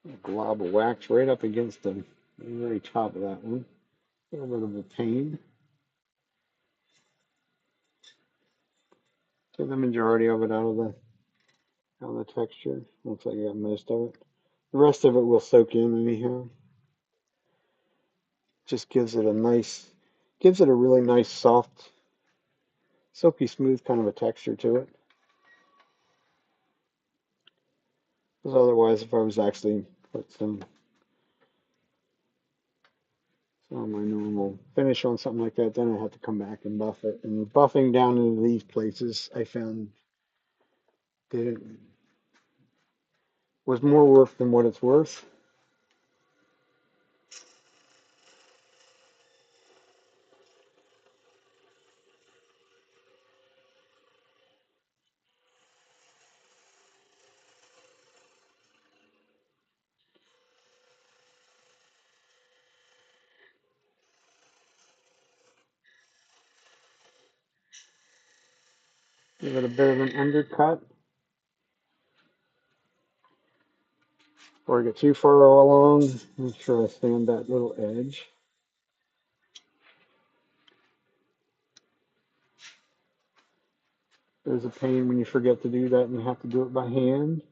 A glob of wax right up against the very top of that one. A little bit of a pain. Get the majority of it out of the texture. Looks like I got most of it. The rest of it will soak in anyhow. Just gives it a really nice, soft, silky smooth kind of a texture to it. Because otherwise, if I was actually put some of my normal finish on something like that, then I have to come back and buff it. And buffing down into these places, I found that it was more work than what it's worth. Give it a bit of an undercut before I get too far along. Make sure I sand that little edge. There's a pain when you forget to do that and you have to do it by hand.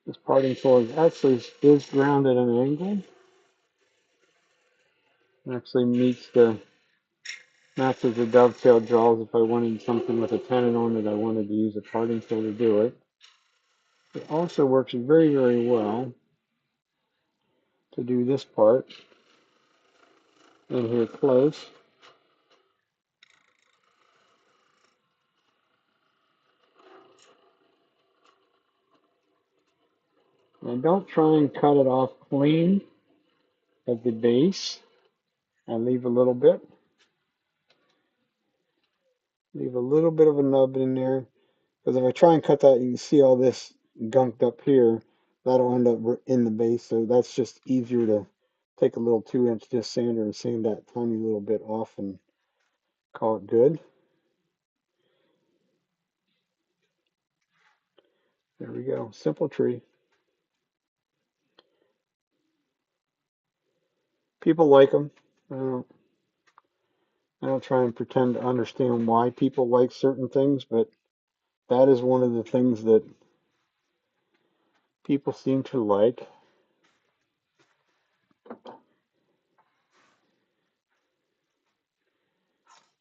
This parting tool is grounded at an angle. It actually matches the dovetail jaws. If I wanted something with a tenon on it, I wanted to use a parting tool to do it. It also works very, very well to do this part in here close. And don't try and cut it off clean at the base. I leave a little bit. Leave a little bit of a nub in there Because if I try and cut that, you can see all this gunked up here. That'll end up in the base, so that's just easier to take a little 2-inch disc sander and sand that tiny little bit off and call it good. There we go. Simple tree. People like them. I don't, I don't try and pretend to understand why people like certain things, but that is one of the things that people seem to like.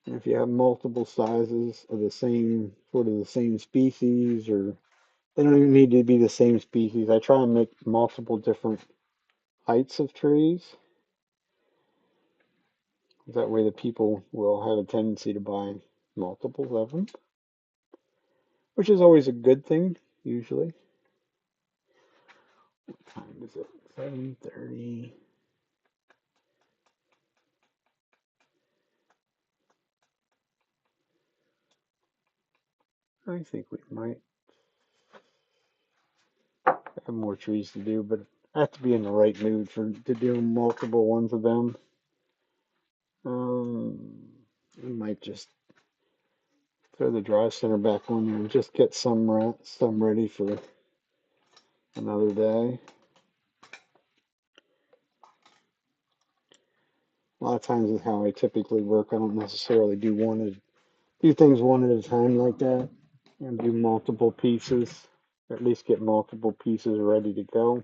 And if you have multiple sizes of the same, sort of the same species, or they don't even need to be the same species. I try and make multiple different heights of trees. That way the people will have a tendency to buy multiples of them, which is always a good thing, usually. What time is it? 7:30. I think we might have more trees to do, but I have to be in the right mood to do multiple ones of them. We might just throw the drive center back on there and just get some ready for another day. A lot of times is how I typically work. I don't necessarily do things one at a time like that, and do multiple pieces. Or at least get multiple pieces ready to go.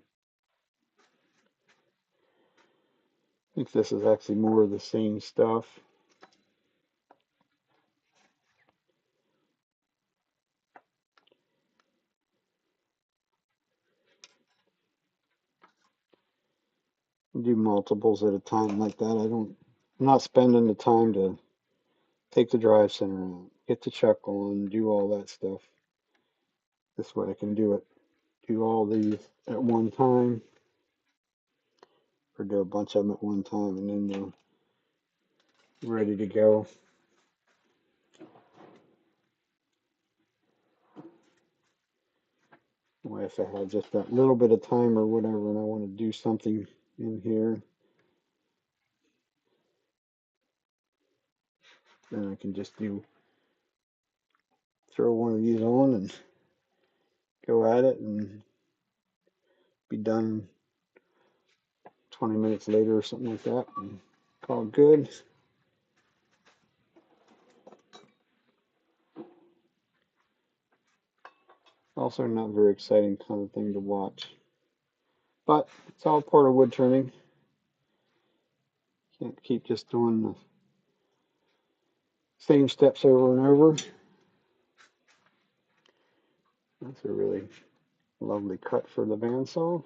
I think this is actually more of the same stuff. Do multiples at a time like that. I'm not spending the time to take the drive center out, get the chuck on, do all that stuff. This way I can do all these at one time, or do a bunch of them at one time, and then they're ready to go. If I have just that little bit of time or whatever, and I want to do something in here, then I can just throw one of these on and go at it and be done 20 minutes later or something like that and call it good. Also not very exciting kind of thing to watch. But it's all part of wood turning. Can't keep just doing the same steps over and over. That's a really lovely cut for the bandsaw.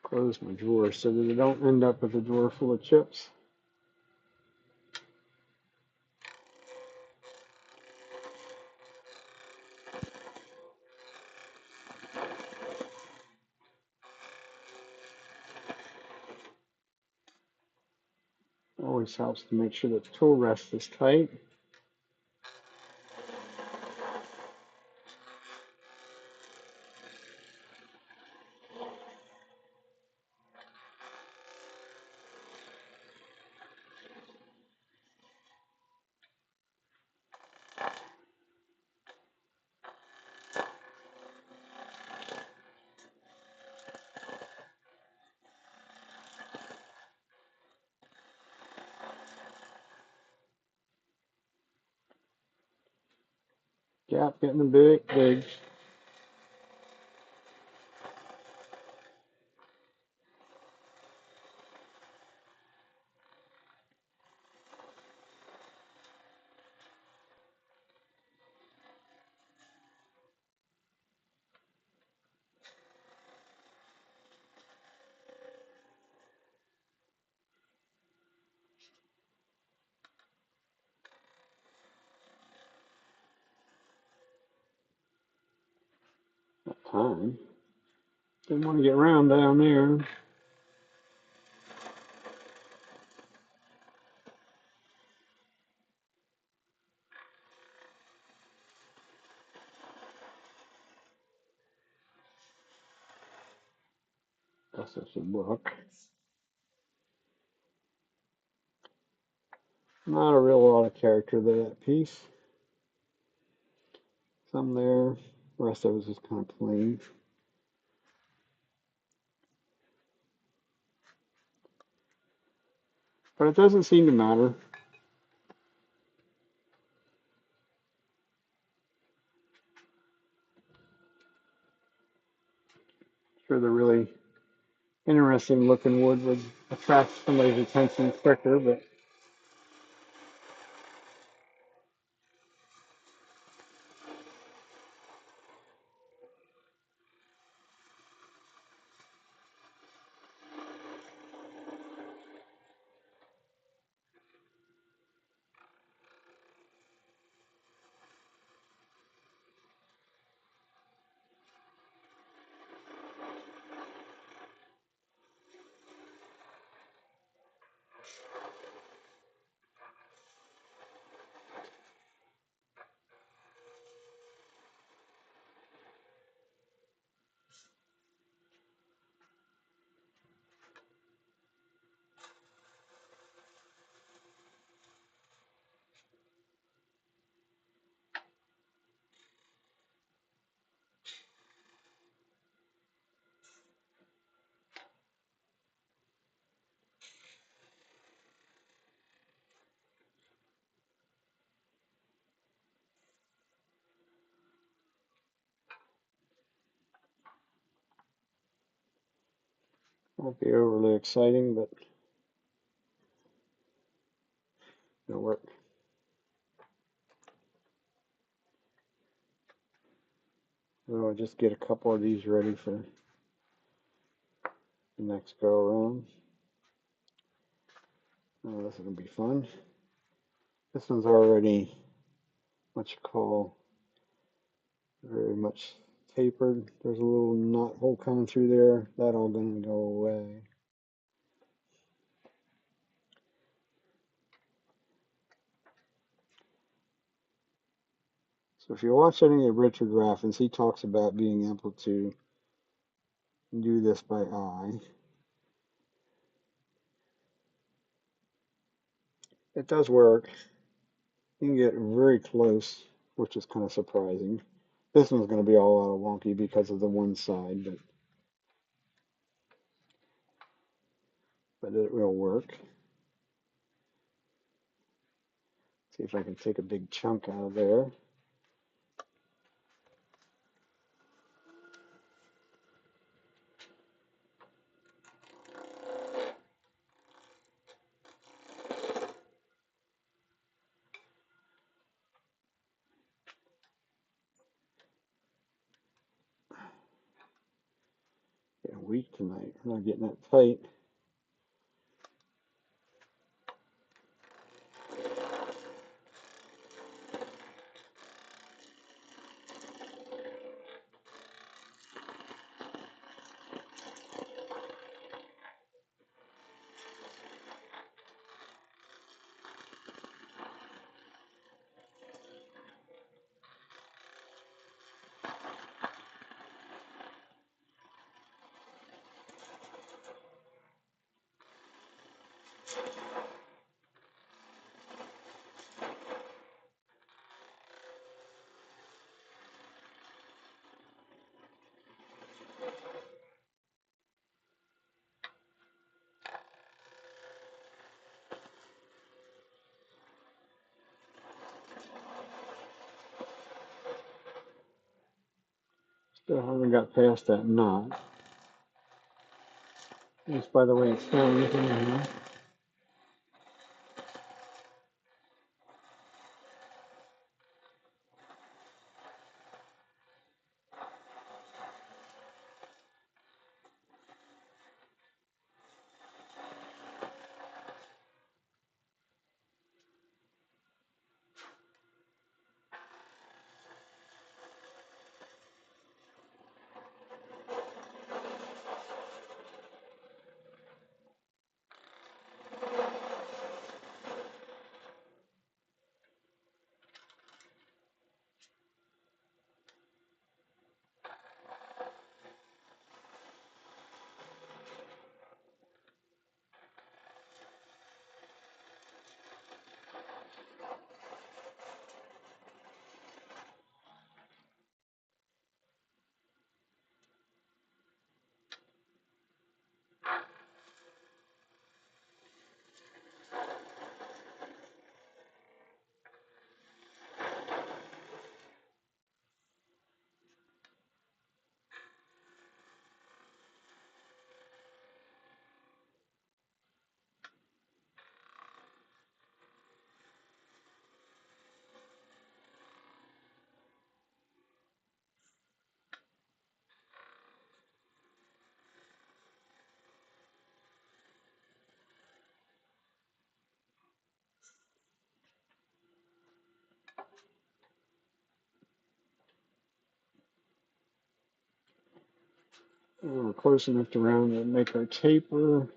Close my drawer so that I don't end up with a drawer full of chips. Always helps to make sure that the tool rest is tight. Gap getting big. Time. Didn't want to get round down there. Guess it should work. Not a real lot of character to that piece. Some there. The rest of it is just kind of plain. But it doesn't seem to matter. Sure, the really interesting looking wood would attract somebody's attention quicker, but won't be overly exciting, but it'll work. So I'll just get a couple of these ready for the next go around. Oh, this is going to be fun. This one's already what you call very much tapered. There's a little knot hole coming through there. That all going to go away. So if you watch any of Richard Graffin's, he talks about being able to do this by eye. It does work. You can get very close, which is kind of surprising. This one's going to be all out of wonky because of the one side, but it will work. See if I can take a big chunk out of there. Getting weak tonight. I'm not getting that tight. Still haven't got past that knot. Just by the way it sounds anyhow. And we're close enough to round to make our taper.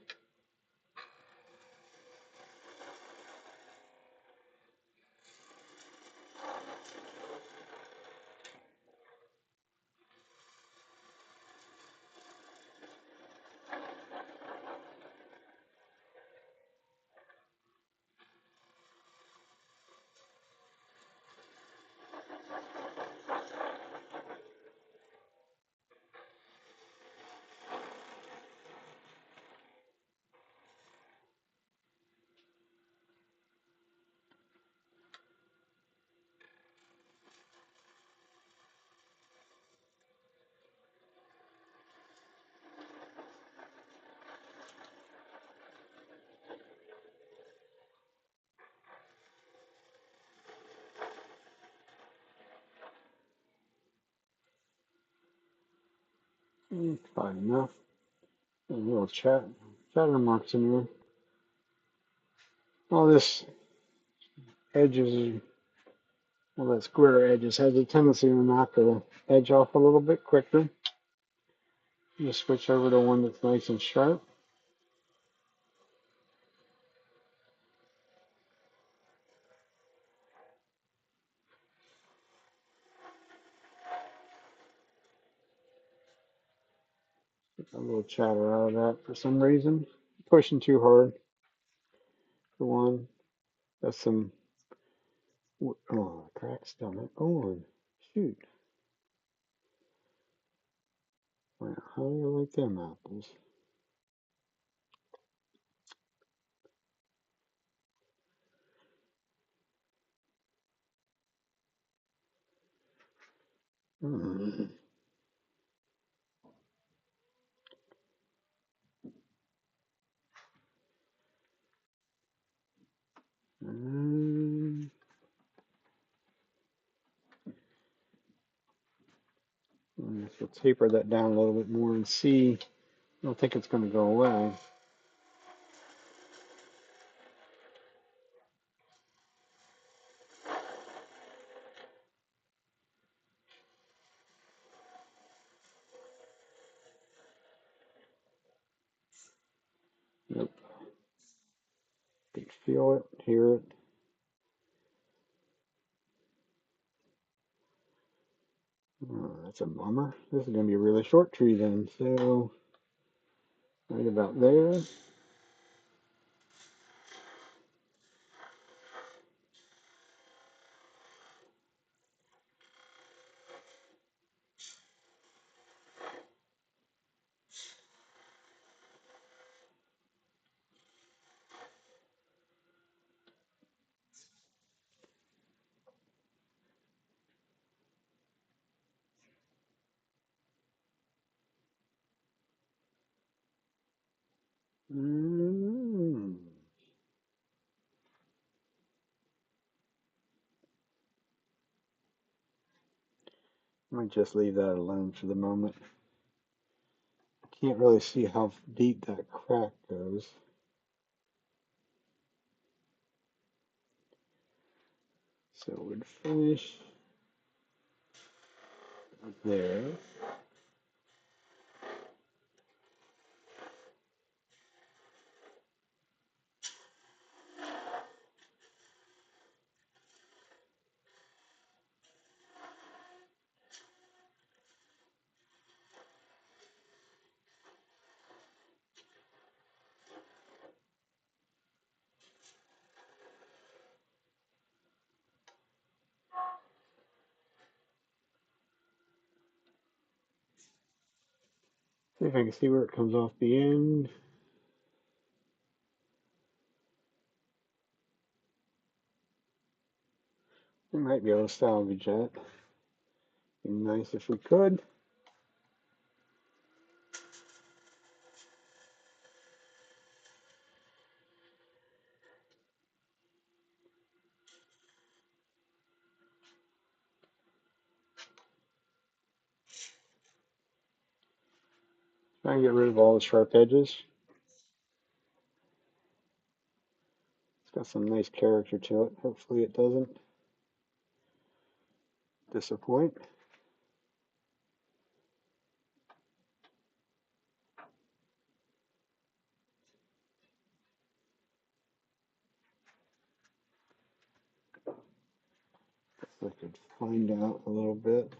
Fine enough. A little chatter marks in there. All this edges, all that square edges has a tendency to knock the edge off a little bit quicker. Just switch over to one that's nice and sharp. Get a little chatter out of that for some reason. Pushing too hard for one. That's some, oh, crack's still not going. Shoot. Well, how do you like them apples? Mm. Mm. We'll taper that down a little bit more and see. I don't think it's going to go away. Nope. Can feel it, hear it. Oh, that's a bummer. This is going to be a really short tree then. So, right about there. Mm. I might just leave that alone for the moment. I can't really see how deep that crack goes. So we'd finish there. See if I can see where it comes off the end. We might be able to salvage that. Be nice if we could. Try and get rid of all the sharp edges. It's got some nice character to it. Hopefully it doesn't disappoint. I could find out a little bit.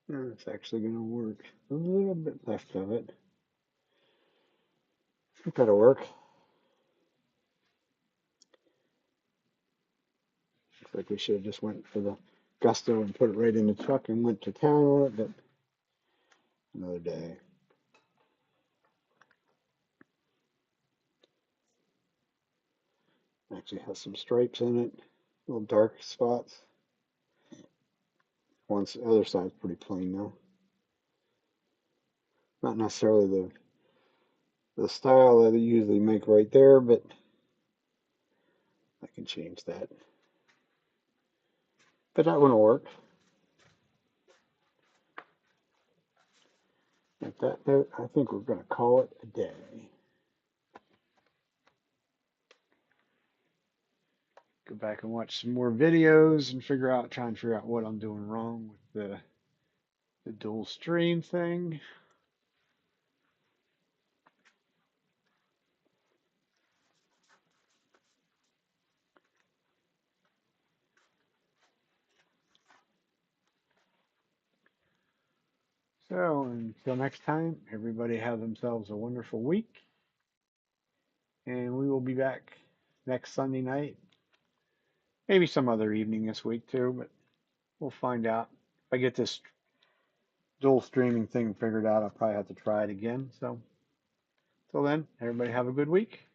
It's actually going to work. A little bit left of it. That'll work. Looks like we should have just went for the gusto and put it right in the truck and went to town on it, but another day. Actually has some stripes in it, little dark spots. The other side's pretty plain though. Not necessarily the style that they usually make right there, but I can change that. But that one will work. At that note, I think we're going to call it a day. Go back and watch some more videos and try and figure out what I'm doing wrong with the dual stream thing. So until next time, everybody have themselves a wonderful week. And we will be back next Sunday night. Maybe some other evening this week too, but we'll find out. If I get this dual streaming thing figured out, I'll probably have to try it again. So till then, everybody have a good week.